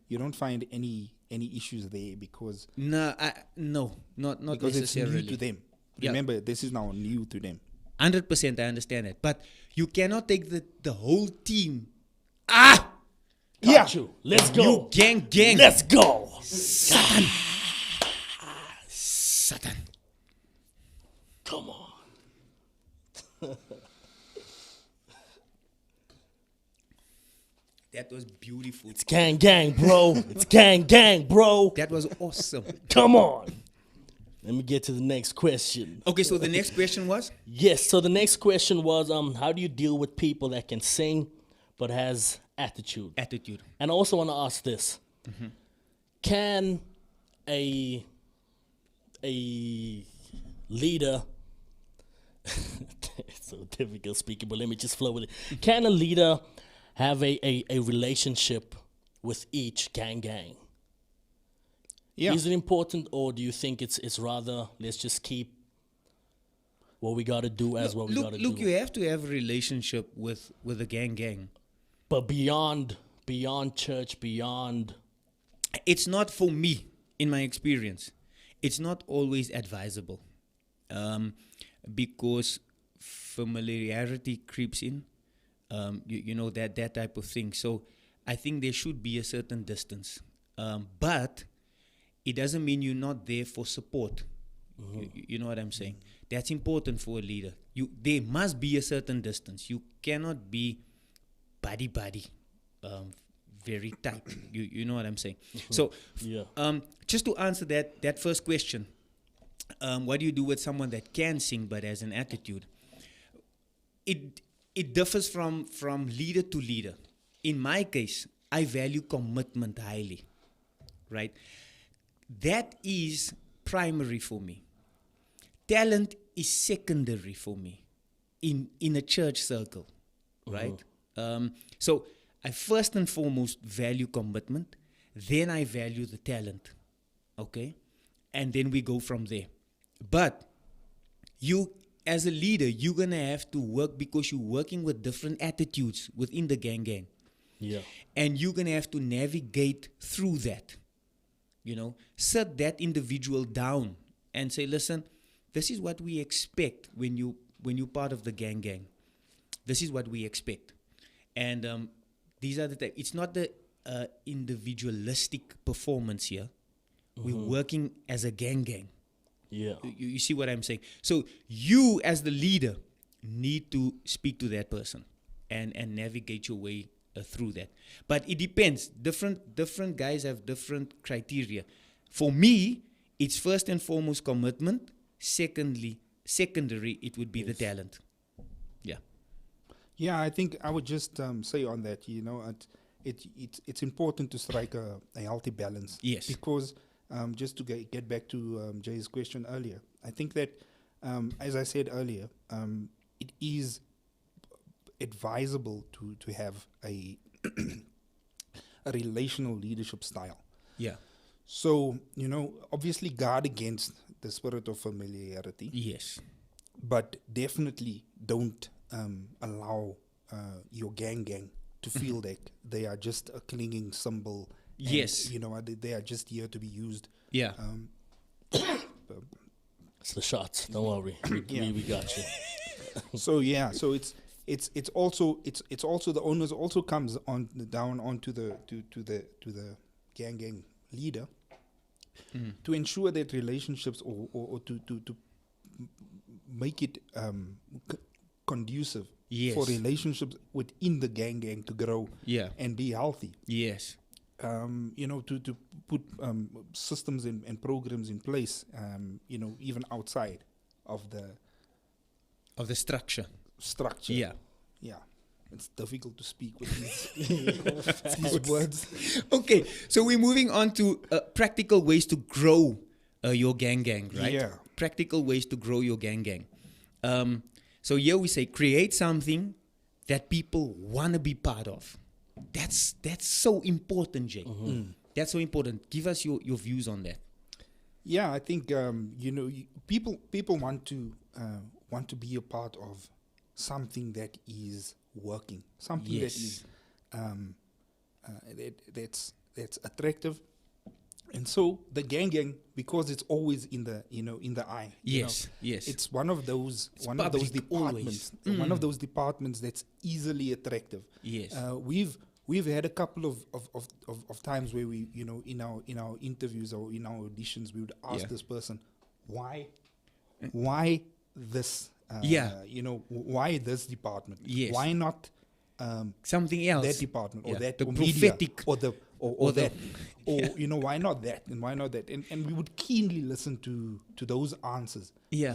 any issues there because No, not because it's necessarily. new to them. Yeah. Remember, this is now new to them. 100%, I understand that. But you cannot take the whole team. Got you. Let's go. You gang. Let's go. Satan. Come on. That was beautiful. It's gang, bro. It's gang, bro. That was awesome. Come on. Let me get to the next question. Okay, so the next question was? Yes, so the next question was how do you deal with people that can sing but has attitude. Attitude. And I also want to ask this: Can a leader? It's so difficult speaking, but let me just flow with it. Can a leader have a relationship with each gang? Yeah. Is it important, or do you think it's rather let's just keep what we got to do as what we got to do? Look, you have to have a relationship with the gang. But beyond church, beyond. It's not, for me, in my experience, it's not always advisable, because familiarity creeps in, you know, that type of thing. So I think there should be a certain distance, but it doesn't mean you're not there for support. You know what I'm saying? That's important for a leader. There must be a certain distance. You cannot be buddy, very tight. You know what I'm saying? So, Yeah. just to answer that first question, what do you do with someone that can sing but has an attitude? It differs from leader to leader. In my case, I value commitment highly, right? That is primary for me. Talent is secondary for me in a church circle, right? So I first and foremost value commitment, then I value the talent, okay? And then we go from there. But you, as a leader, you're going to have to work because you're working with different attitudes within the gang. Yeah. And you're going to have to navigate through that. You know, sit that individual down and say, listen, this is what we expect when you're part of the gang. This is what we expect. And these are the it's not the individualistic performance here. We're working as a gang. Yeah. You see what I'm saying? So you, as the leader, need to speak to that person and navigate your way through that. But it depends. Different guys have different criteria. For me, it's first and foremost commitment. Secondary, it would be the talent. Yeah. Yeah, I think I would just say on that, you know, it's important to strike a healthy balance. Yes. Because just to get back to Jay's question earlier, I think that, as I said earlier, it is advisable to have a a relational leadership style. Yeah. So, you know, obviously guard against the spirit of familiarity. Yes. But definitely don't allow your gang to feel that they are just a clinging symbol. And, Yes. you know, they are just here to be used. Yeah. It's the shots. Don't worry, we got you. So yeah, so it's also the onus also comes on down onto the to the gang leader to ensure that relationships or to make it conducive for relationships within the gang to grow and be healthy. Yes. You know, to put systems and programs in place, you know, even outside of the structure. Yeah. Yeah. It's difficult to speak with these words. Okay, so we're moving on to practical ways to grow your gang, right? Yeah. Practical ways to grow your gang. So here we say create something that people want to be part of. That's so important, Jay. That's so important. Give us your views on that. Yeah, I think you know, people want to be a part of something that is working, something that is that's attractive, and so the gang, because it's always in the eye. Yes. It's one of those departments, one of those departments that's easily attractive. Yes. We've had a couple of times where we, you know, in our interviews or in our auditions, we would ask this person, why this? You know, why this department? Yes. Why not something else? that department or that the or prophetic media, or that or you know, why not that and why not that? And we would keenly listen to those answers. Yeah.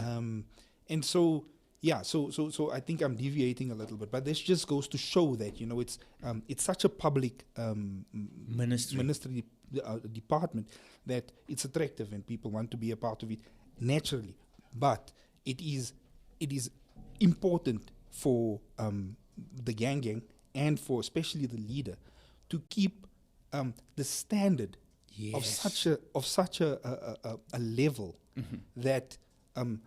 And so yeah, so I think I'm deviating a little bit, but this just goes to show that it's such a public ministry department that it's attractive and people want to be a part of it naturally. But it is important for the gang and for especially the leader to keep the standard of such a level that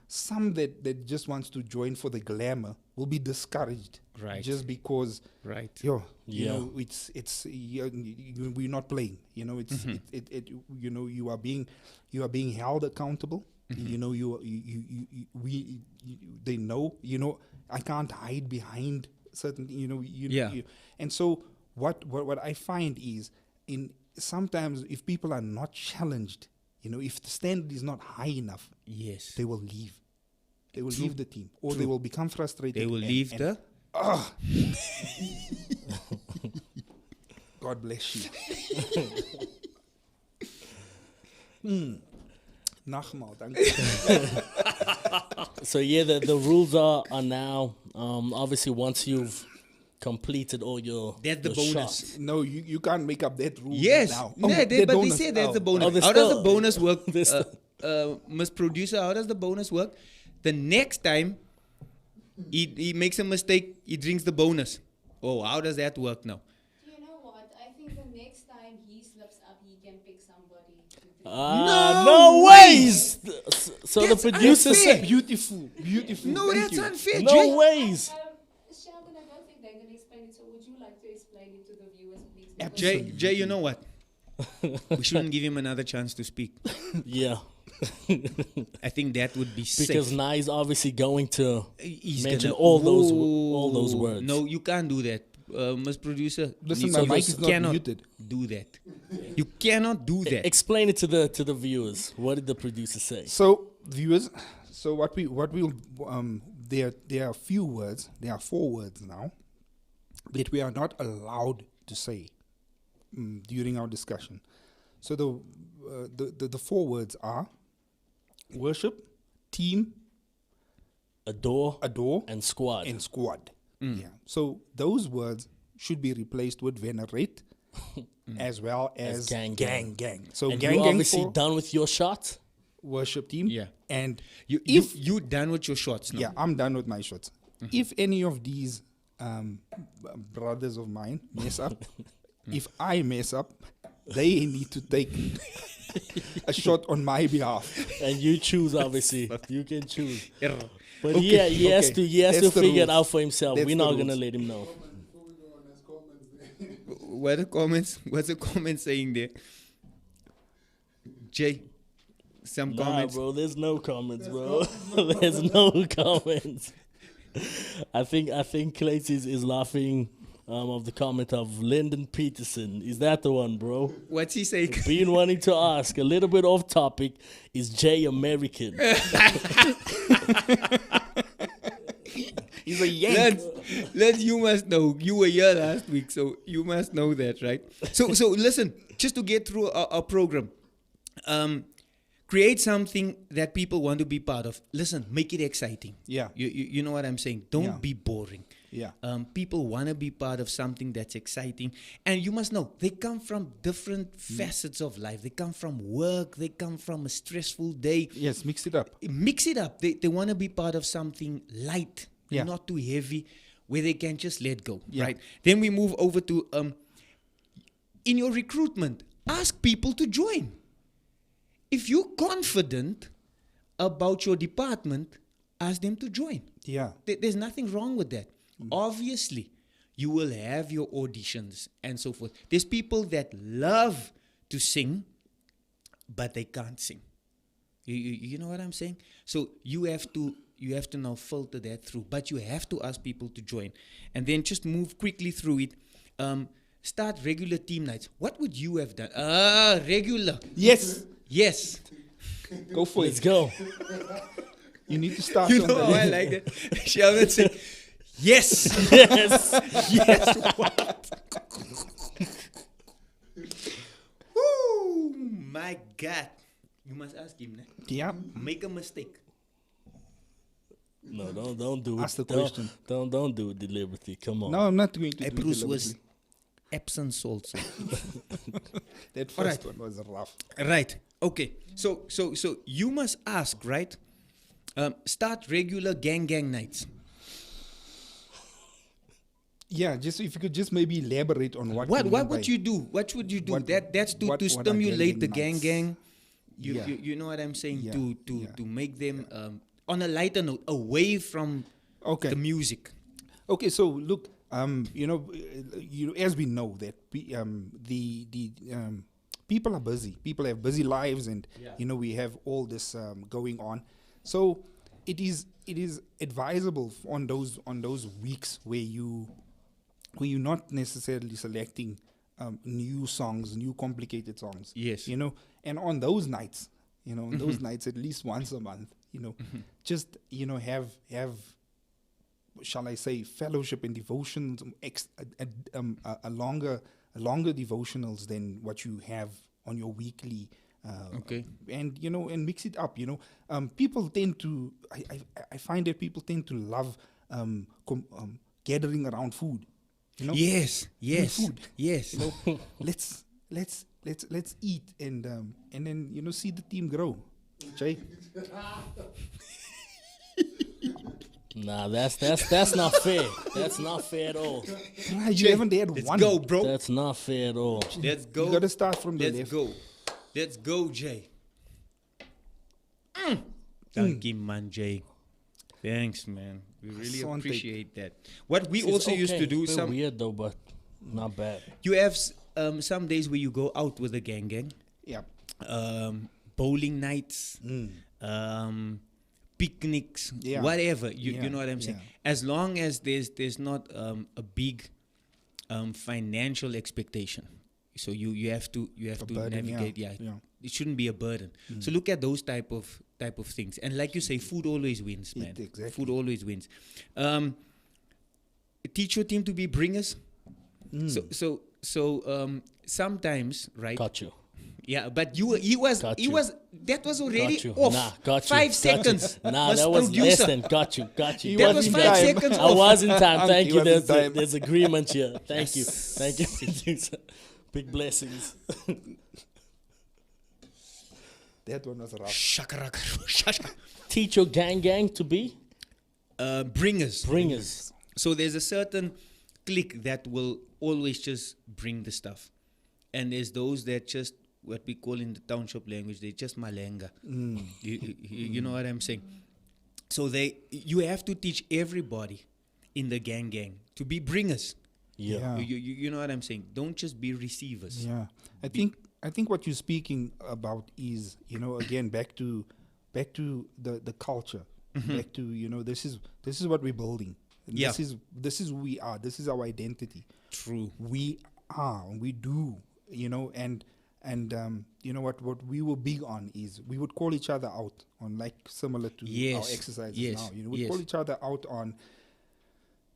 some that just wants to join for the glamour will be discouraged, Right. just because Right. we're not playing, you are being held accountable. They know, I can't hide behind certain, and so what I find is, sometimes if people are not challenged, if the standard is not high enough, Yes. they will leave. They will leave the team, or they will become frustrated. They will leave the. God bless you. Nagmaal, dank je. So yeah, the rules are now obviously once you've completed all your That's the your bonus. shots. No, you can't make up that rule Yes. now. No, the but they bonus. say that's the Oh. bonus. Oh, there's How does the still- bonus work, there's Miss Producer? How does the bonus work? The next time he makes a mistake, he drinks the bonus. Oh, how does that work now? Do you know what? I think the next time he slips up, he can pick somebody to do. No ways. So That's the producer unfair. said, Beautiful. No, Thank that's you. unfair, no Jay. ways. Sheldon, I don't think they're going to explain it. So would you like to explain it to the viewers, please? Jay, you know what? We shouldn't give him another chance to speak. Yeah, I think that would be because safe. Nye is obviously going to He's mention gonna- all those Whoa. words. No, you can't do that. Miss Producer, Listen, you my mic is not cannot muted. do that. You cannot do that. Explain it to the viewers. What did the producer say? So, viewers, there are a few words, there are 4 words now that we are not allowed to say during our discussion. So the 4 words are worship, team, Adore adore, and squad. and squad. Yeah. So those words should be replaced with venerate, as well as gang. So And gang you gang obviously for done with your shot. worship team. Yeah. And You done with your shots now? yeah, I'm done with my shots. If any of these brothers of mine mess up, if I mess up, they need to take a shot on my behalf. And you choose, obviously. You can choose. Err. But Okay, yeah, he has okay. to That's the figure it rules. out for himself. That's We're the not gonna rules. let him know. What are the comments? What's the comment saying there? Jay, some Nah, comments. bro, there's no comments, bro. There's no comments. I think Clayton is laughing of the comment of Lyndon Peterson. Is that the one, bro? What's he saying? Been wanting to ask, a little bit off topic, is Jay American? He's a yank. Let's, you must know. You were here last week, so you must know that, right? So listen, just to get through our program, create something that people want to be part of. Listen, make it exciting. Yeah. You know what I'm saying? Don't Yeah. be boring. Yeah. People want to be part of something that's exciting. And you must know, they come from different facets of life. They come from work. They come from a stressful day. Yes, mix it up. Mix it up. They want to be part of something light, Yeah. not too heavy, where they can just let go, Yeah. right? Then we move over to, in your recruitment, ask people to join. If you're confident about your department, ask them to join. Yeah. There's nothing wrong with that. Obviously, you will have your auditions and so forth. There's people that love to sing, but they can't sing. You know what I'm saying? So you have to now filter that through. But you have to ask people to join. And then just move quickly through it. Start regular team nights. What would you have done? Regular. Yes. Yes. Go for Let's it. go. You need to start You on know the how I like that. Sheldon said, yes. Yes. Yes. What? Woo, my God. You must ask him. Né? Yeah. Make a mistake. No, don't do it. Ask the Don't- question. Don't do it deliberately. Come on. No, I'm not going to Hey, do it Bruce was deliberately. Epsom salt. That first Alright. one was rough. Right. Okay. So you must ask, right? Start regular gang nights. Yeah, just if you could just maybe elaborate on what What you what mean by- would you do? What would you do? What- That's to what are stimulate the gang gang. nights? You, Yeah. you know what I'm saying? Yeah, To yeah. to make them on a lighter note, away from Okay. the music. Okay, so look, as we know that people are busy. People have busy lives, and we have all this going on. So it is advisable on those weeks where you're not necessarily selecting new songs, new complicated songs. Yes. And on those nights, on those nights at least once a month, just have, shall I say, fellowship and devotions, a longer devotionals than what you have on your weekly. Okay. And and mix it up. People tend to. I find that people tend to love gathering around food. Yes. food. Yes. Let's eat and then see the team grow. Jay. Nah, that's not fair. That's not fair at all. Right, you haven't had Let's one. go, bro. That's not fair at all. Let's go. You gotta start from the Let's left. go. Let's go, Jay. Thank you, man, Jay. Thanks, man. We really Asante. appreciate that. What we It's also used to okay. do, Bit some weird though, but not bad. you have some days where you go out with the gang, Yeah. bowling nights, picnics, Yeah. whatever. You Yeah, know what I'm saying? yeah. As long as there's not a big financial expectation, so you have to burden, yeah, navigate. Yeah. yeah. It shouldn't be a burden. So look at those type of things. And like you say, food always wins, man. Exactly. Food always wins. Teach your team to be bringers. So sometimes, right? Got you. Yeah, but he was Got you. that was already Got you. off. Nah, got you. 5 Got you. seconds. Nah, that was producer. less than got you. He That was was in 5 time. seconds I off. was in time. Thank He you. was in There's, time. there's agreement here. Thank you. Thank you, producer. Big blessings. That one was rough. Shakaraka. Teach your gang to be Bringers. bringers. So there's a certain clique that will always just bring the stuff. And there's those that just, what we call in the township language, they just malenga. You know what I'm saying? So you have to teach everybody in the gang to be bringers. Yeah. Yeah. You know what I'm saying? Don't just be receivers. Yeah, I think what you're speaking about is, again, back to the culture, back to this is what we're building. And Yeah. This is who we are. This is our identity. True. We are. We do. And what we were big on is we would call each other out on, like, similar to our Yes. exercises Yes. now. We'd Yes. call each other out on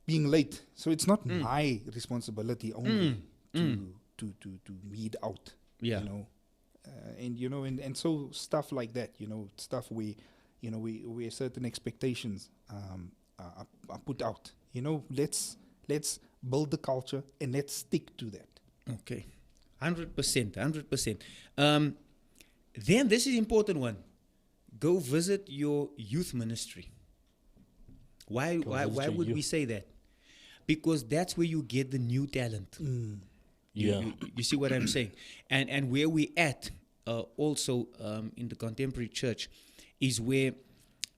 being late. So it's not my responsibility only to weed out. Yeah. And so stuff like that, stuff where where certain expectations are put out. Let's build the culture and let's stick to that. Okay. 100%. Then this is important one. Go visit your youth ministry. Why visit your would we youth. say that? Because that's where you get the new talent. Yeah. You see what I'm saying? And where we at also in the contemporary church is where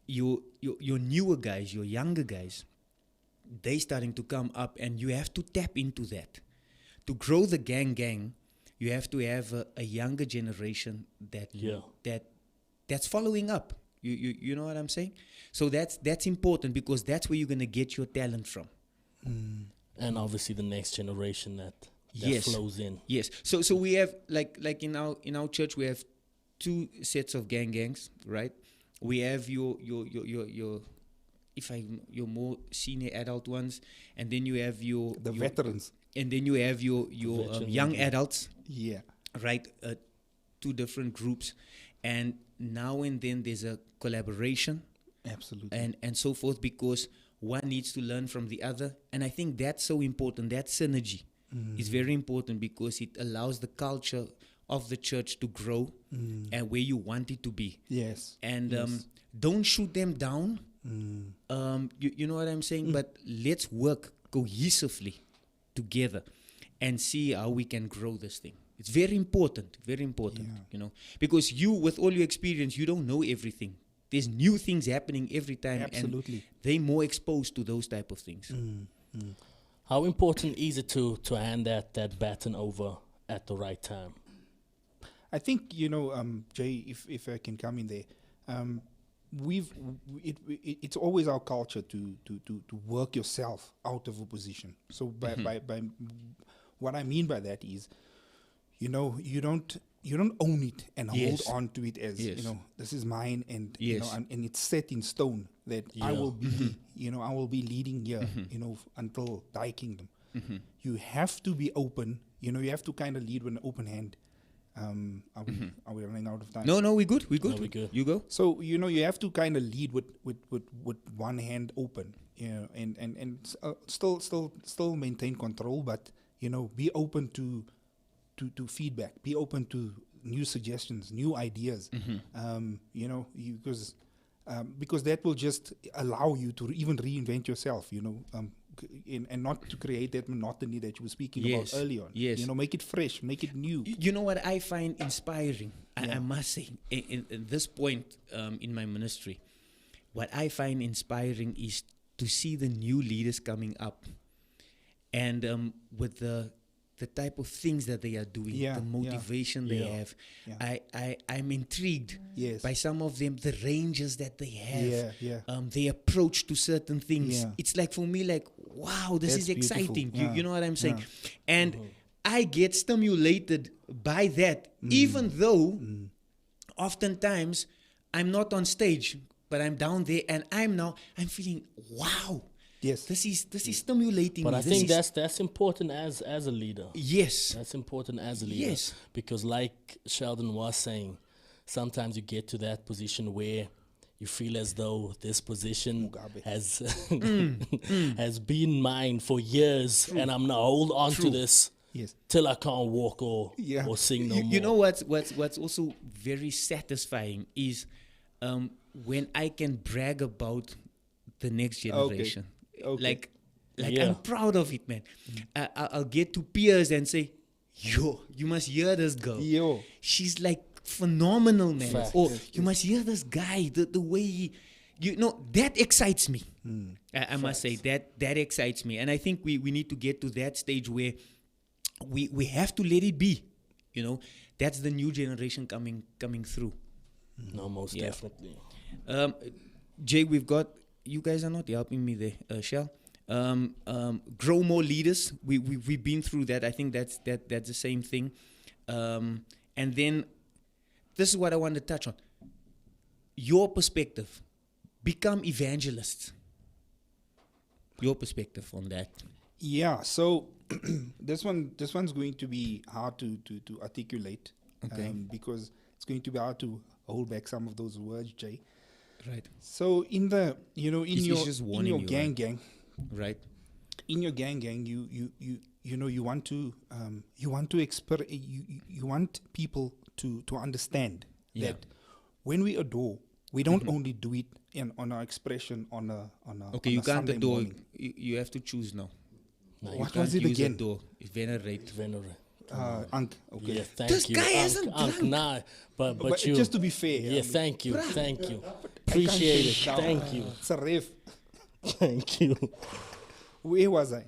your newer guys, your younger guys, they starting to come up, and you have to tap into that. To grow the gang, you have to have a younger generation that's following up. You know what I'm saying? So that's important, because that's where you're gonna get your talent from. And obviously the next generation that Yes. flows in. Yes. So we have like in our church we have 2 sets of gangs, right? We have your more senior adult ones, and then you have your Veterans. and then you have your Veteran young gang. adults, Yeah. right? 2 different groups, and now and then there's a collaboration Absolutely. and so forth, because one needs to learn from the other. And I think that's so important. That synergy is very important, because it allows the culture of the church to grow and where you want it to be. Yes. And Yes. don't shoot them down. You know what I'm saying? But let's work cohesively together and see how we can grow this thing. It's very important, because you, with all your experience, you don't know everything. There's new things happening every time. Absolutely. And they're more exposed to those type of things. How important is it to hand that baton over at the right time? I think, Jay, if I can come in there, it's always our culture to work yourself out of a position. So by what I mean by that is, you don't own it and hold on to it as this is mine, and and it's set in stone that I will be I will be leading here until thy kingdom. You have to be open. You have to kind of lead with an open hand. Are we running out of time? No, we're good. We're good. No, we're good. You go. So you have to kind of lead with one hand open, and still maintain control, but be open to feedback, be open to new suggestions, new ideas, because that will just allow you to even reinvent yourself, and not to create that monotony that you were speaking about earlier on. Yes. Make it fresh, make it new. You know what I find inspiring? I must say, in this point in my ministry, what I find inspiring is to see the new leaders coming up, and with the type of things that they are doing, the motivation they have. I'm intrigued by some of them, the ranges that they have, their approach to certain things. It's like, for me, like, wow, this is exciting. You know what I'm saying? And I get stimulated by that, even though oftentimes I'm not on stage, but I'm down there, and I'm feeling, wow. Yes. This is stimulating But me. I think that's important as a leader. Yes. That's important as a leader. Yes. Because like Sheldon was saying, sometimes you get to that position where you feel as though this position has has been mine for years, and I'm now hold on to this till I can't walk or sing no more. You know what's also very satisfying is when I can brag about the next generation. Like I'm proud of it, man. I'll get to peers and say, yo, you must hear this girl. Yo. She's like phenomenal, man. Fact. Or you must hear this guy, the way he, that excites me. I must say, that excites me. And I think we need to get to that stage where we have to let it be. That's the new generation coming through. No, most definitely. Jay, you guys are not helping me there, Shell. Grow more leaders. We've been through that. I think that's the same thing. And then this is what I want to touch on. Your perspective. Become evangelists. Your perspective on that. Yeah. So this one's going to be hard to articulate, because it's going to be hard to hold back some of those words, Jay. Right. So in the in your gang, right? In your gang, you want to you want people to understand that when we adore, we don't only do it on our expression on a okay. on You a can't Sunday adore. morning. You have to choose now. No, What You was can't it use again? Adore. Venerate. Venerate. Unc, okay. Yeah, thank This you. guy isn't Unc, drunk. nah, but But you. just to be fair, Yeah, thank you. Appreciate it. down. Thank you. It's a ref. Thank you. Where was I?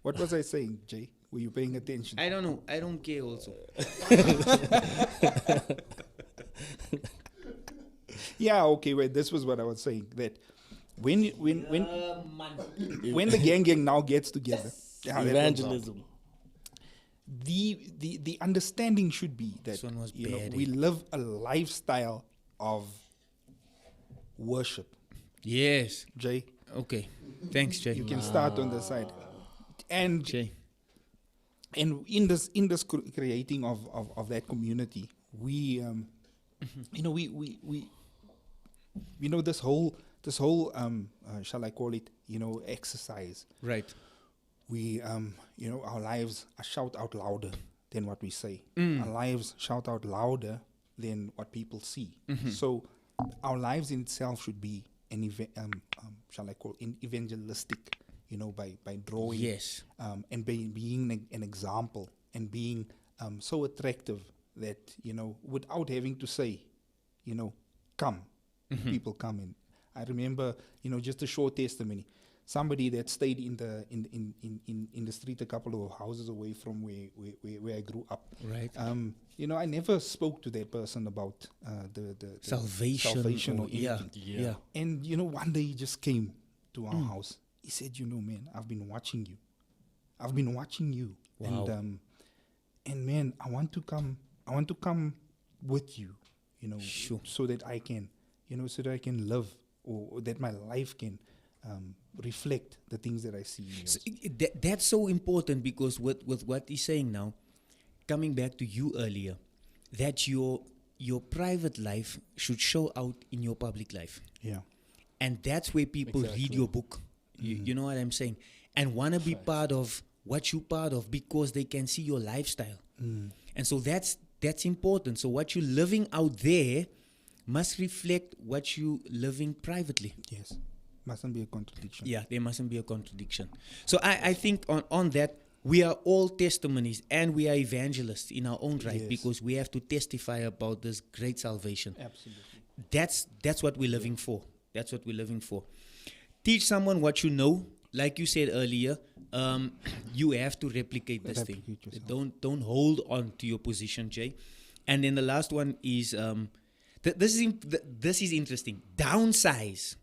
What was I saying, Jay? Were you paying attention? I don't know. I don't care. Also. Yeah, okay. Wait, this was what I was saying. That when the gang now gets together, that was Evangelism. the understanding should be that This one was bad, we live a lifestyle of worship. Yes. Jay, Okay. Thanks, Jay. you can start on the side, and Jay. in this creating of that community, we this whole shall I call it, exercise. Right. We our lives are shout out louder than what we say. Our lives shout out louder than what people see. So our lives in itself should be shall I call evangelistic, by drawing, Yes. and being an example, and being so attractive that, without having to say, come, people come in. I remember, just a short testimony. Somebody that stayed in the street a couple of houses away from where I grew up. Right. I never spoke to that person about the salvation or anything. Yeah. And one day he just came to our house. He said, man, I've been watching you. Wow. And man, I want to come with you, Sure. so that I can, live, or that my life can reflect the things that I see in yours. So that's so important, because with what he's saying now, coming back to you earlier, that your private life should show out in your public life. Yeah. And that's where people read Exactly. your book. You know what I'm saying? And want to be part of what you're part of, because they can see your lifestyle. And so that's important. So what you're living out there must reflect what you're living privately. Yes. Mustn't be a contradiction. Yeah, there mustn't be a contradiction. So I think on that, we are all testimonies, and we are evangelists in our own right, Yes. because we have to testify about this great salvation. Absolutely. That's what we're living for. That's what we're living for. Teach someone what you know. Like you said earlier, you have to replicate this thing. Replicate yourself. Don't hold on to your position, Jay. And then the last one is this is interesting. Downsize.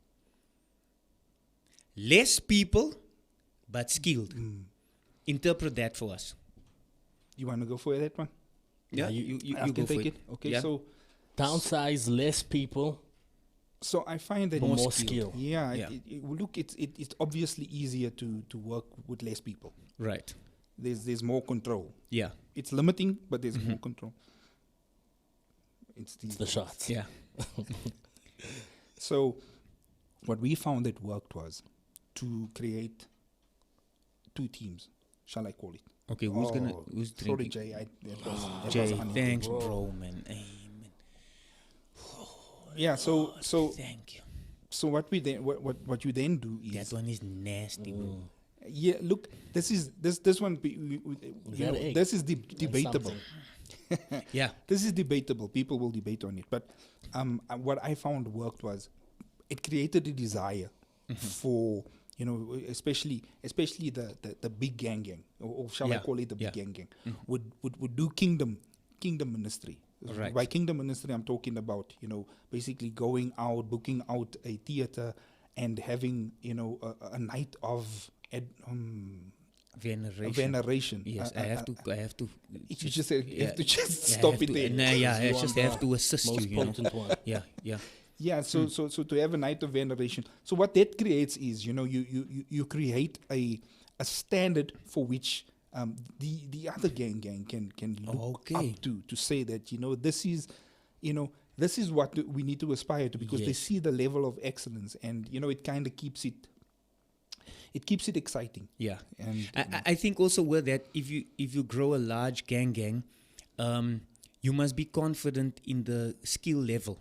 Less people, but skilled. Interpret that for us. You want to go for that one? Yeah, you- you I go can for take it. it. Okay, Yeah. Downsize, less people, so I find that more skill. Yeah, Yeah. Look, it's obviously easier to work with less people. Right. There's more control. Yeah. It's limiting, but there's more control. It's The shots. Yeah. So, what we found that worked was to create 2 teams. Shall I call it? Okay, who's Sorry, drinking? Jay. That was Jay, unintentional. thanks, bro, man. Amen. Yeah. So Thank you. what we then what you then do is That one is nasty, bro. yeah. Look, this one. Egg This is and debatable. something. Yeah. This is debatable. People will debate on it. But what I found worked was it created a desire for, especially the big gang, or shall I Yeah, call it the yeah. big gang, would do kingdom ministry. Right. By kingdom ministry, I'm talking about, basically going out, booking out a theater, and having, a night of Veneration. veneration. Yes, I have to. You just have to just yeah, I stop have it to- there. Nah, yeah, I You just want have to assist Most you. You know? potent one. Yeah, yeah. Yeah, so to have a night of veneration. So what that creates is, you create a standard for which the other gang can look Okay. up to say that, this is what we need to aspire to, because they Yes. see the level of excellence, and it kind of keeps it exciting. Yeah. And I think also with that, if you grow a large gang, you must be confident in the skill level.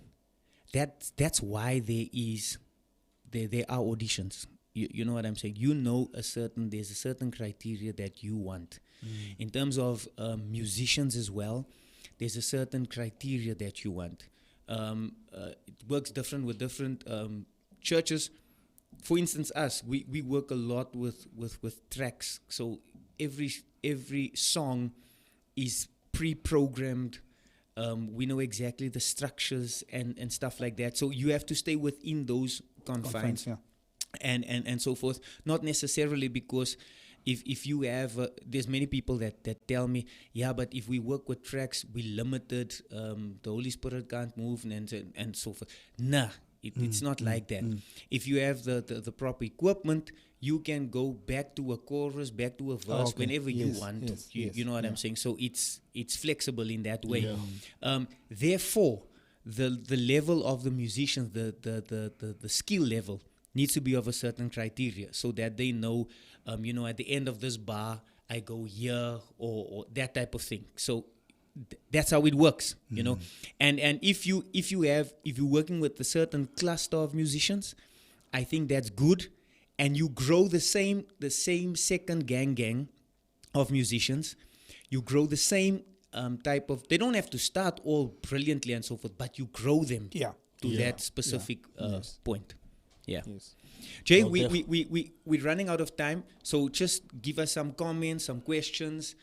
That's why there are auditions. You know what I'm saying? There's a certain criteria that you want. In terms of musicians as well, there's a certain criteria that you want. It works different with different churches. For instance, us, we work a lot with tracks. So every song is pre-programmed. We know exactly the structures and stuff like that. So you have to stay within those confines. yeah. And so forth. Not necessarily because if you have, there's many people that tell me, yeah, but if we work with tracks, we're limited. The Holy Spirit can't move and so forth. Nah, it's not like that. If you have the proper equipment, you can go back to a chorus, back to a verse whenever you Yes, want. yes, You know what I'm saying? So it's flexible in that way. Yeah. Therefore, the level of the musicians, the skill level needs to be of a certain criteria, so that they know, at the end of this bar, I go here, or that type of thing. So that's how it works, And if you're working with a certain cluster of musicians, I think that's good, and you grow the same second gang of musicians. You grow the same type of. They don't have to start all brilliantly and so forth, but you grow them to that specific point. Yeah. Yes. Jay, we're running out of time, so just give us some comments, some questions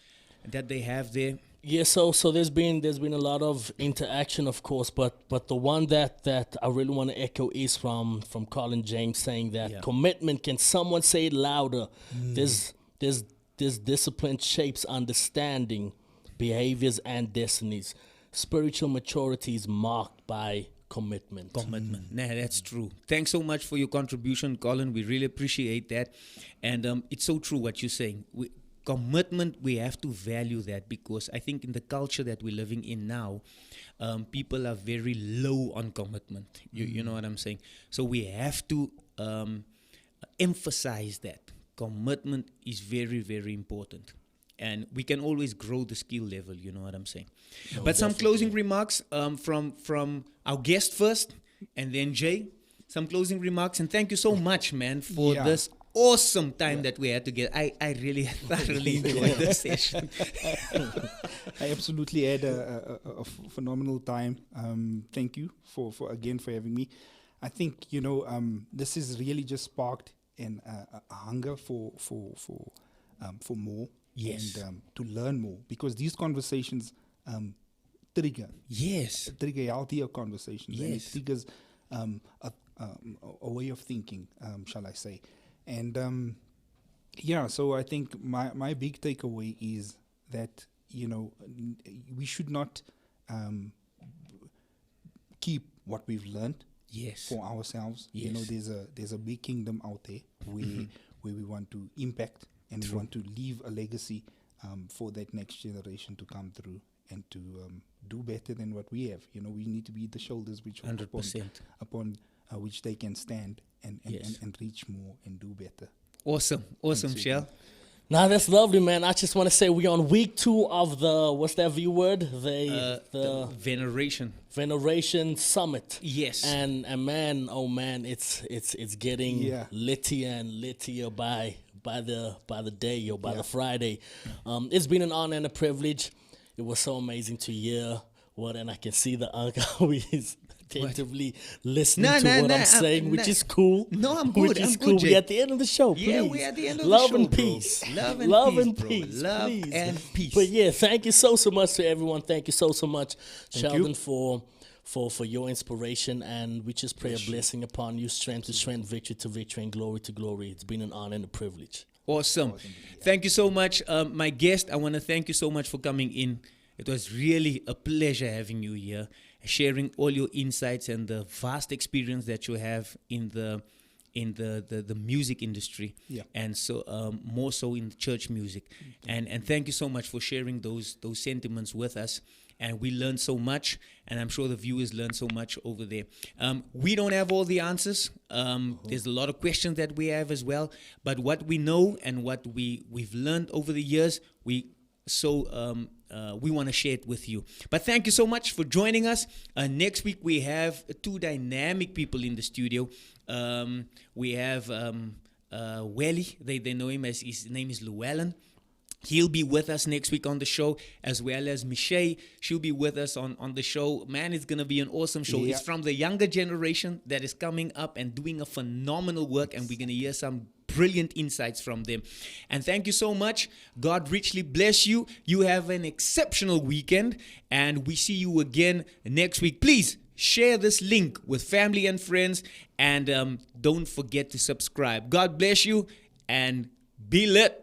that they have there. Yeah, so there's been a lot of interaction, of course, but the one that I really want to echo is from Colin James, saying that commitment. Can someone say it louder? There's discipline shapes understanding, behaviors, and destinies. Spiritual maturity is marked by commitment. Nah, that's true. Thanks so much for your contribution, Colin. We really appreciate that, and it's so true what you're saying. Commitment, we have to value that, because I think in the culture that we're living in now, people are very low on commitment. You know what I'm saying? So we have to emphasize that. Commitment is very, very important. And we can always grow the skill level, you know what I'm saying? But some closing remarks from our guest first, and then Jay. Some closing remarks, and thank you so much, man, for this awesome time that we had together. I really thoroughly enjoyed this session. I absolutely had a phenomenal time. Thank you for having me. I think this is really just sparked a hunger for more, and to learn more, because these conversations trigger healthier conversations, and it triggers a way of thinking, shall I say. And so I think my big takeaway is that we should not keep what we've learned for ourselves. There's a big kingdom out there where we want to impact, and we want to leave a legacy for that next generation to come through and to do better than what we have. We need to be the shoulders which 100% upon which they can stand and reach more and do better. Awesome, Shell. Nah, that's lovely, man. I just want to say we're on week 2 of the, what's that V word? The Veneration Summit. Yes. And man, oh man, it's getting littier and littier by the day or by the Friday. It's been an honor and a privilege. It was so amazing to hear and I can see the Unc how he's attentively listening to what I'm saying, which is cool. No, I'm good. Which is I'm cool. good, We're at the end of the show. Please. Yeah, we're at the end of Love the show. And peace. Love and peace. Love please. and peace. But yeah, thank you so much to everyone. Thank you so much, Sheldon, for your inspiration, and we just pray a blessing upon you, strength to strength, victory to victory, and glory to glory. It's been an honor and a privilege. Awesome. Thank you so much. My guest, I want to thank you so much for coming in. It was really a pleasure having you here, sharing all your insights and the vast experience that you have in the music industry, and so more so in church music. And thank you so much for sharing those sentiments with us. And we learned so much, and I'm sure the viewers learned so much over there. We don't have all the answers. There's a lot of questions that we have as well. But what we know and what we've learned over the years, we want to share it with you. But thank you so much for joining us. Next week, we have 2 dynamic people in the studio. We have Welly. They know him as, his name is Llewellyn. He'll be with us next week on the show, as well as Michelle. She'll be with us on the show. Man, it's going to be an awesome show. It's from the younger generation that is coming up and doing a phenomenal work, and we're going to hear some brilliant insights from them. And thank you so much. God richly bless you. You have an exceptional weekend, and we see you again next week. Please share this link with family and friends, and don't forget to subscribe. God bless you, and be lit.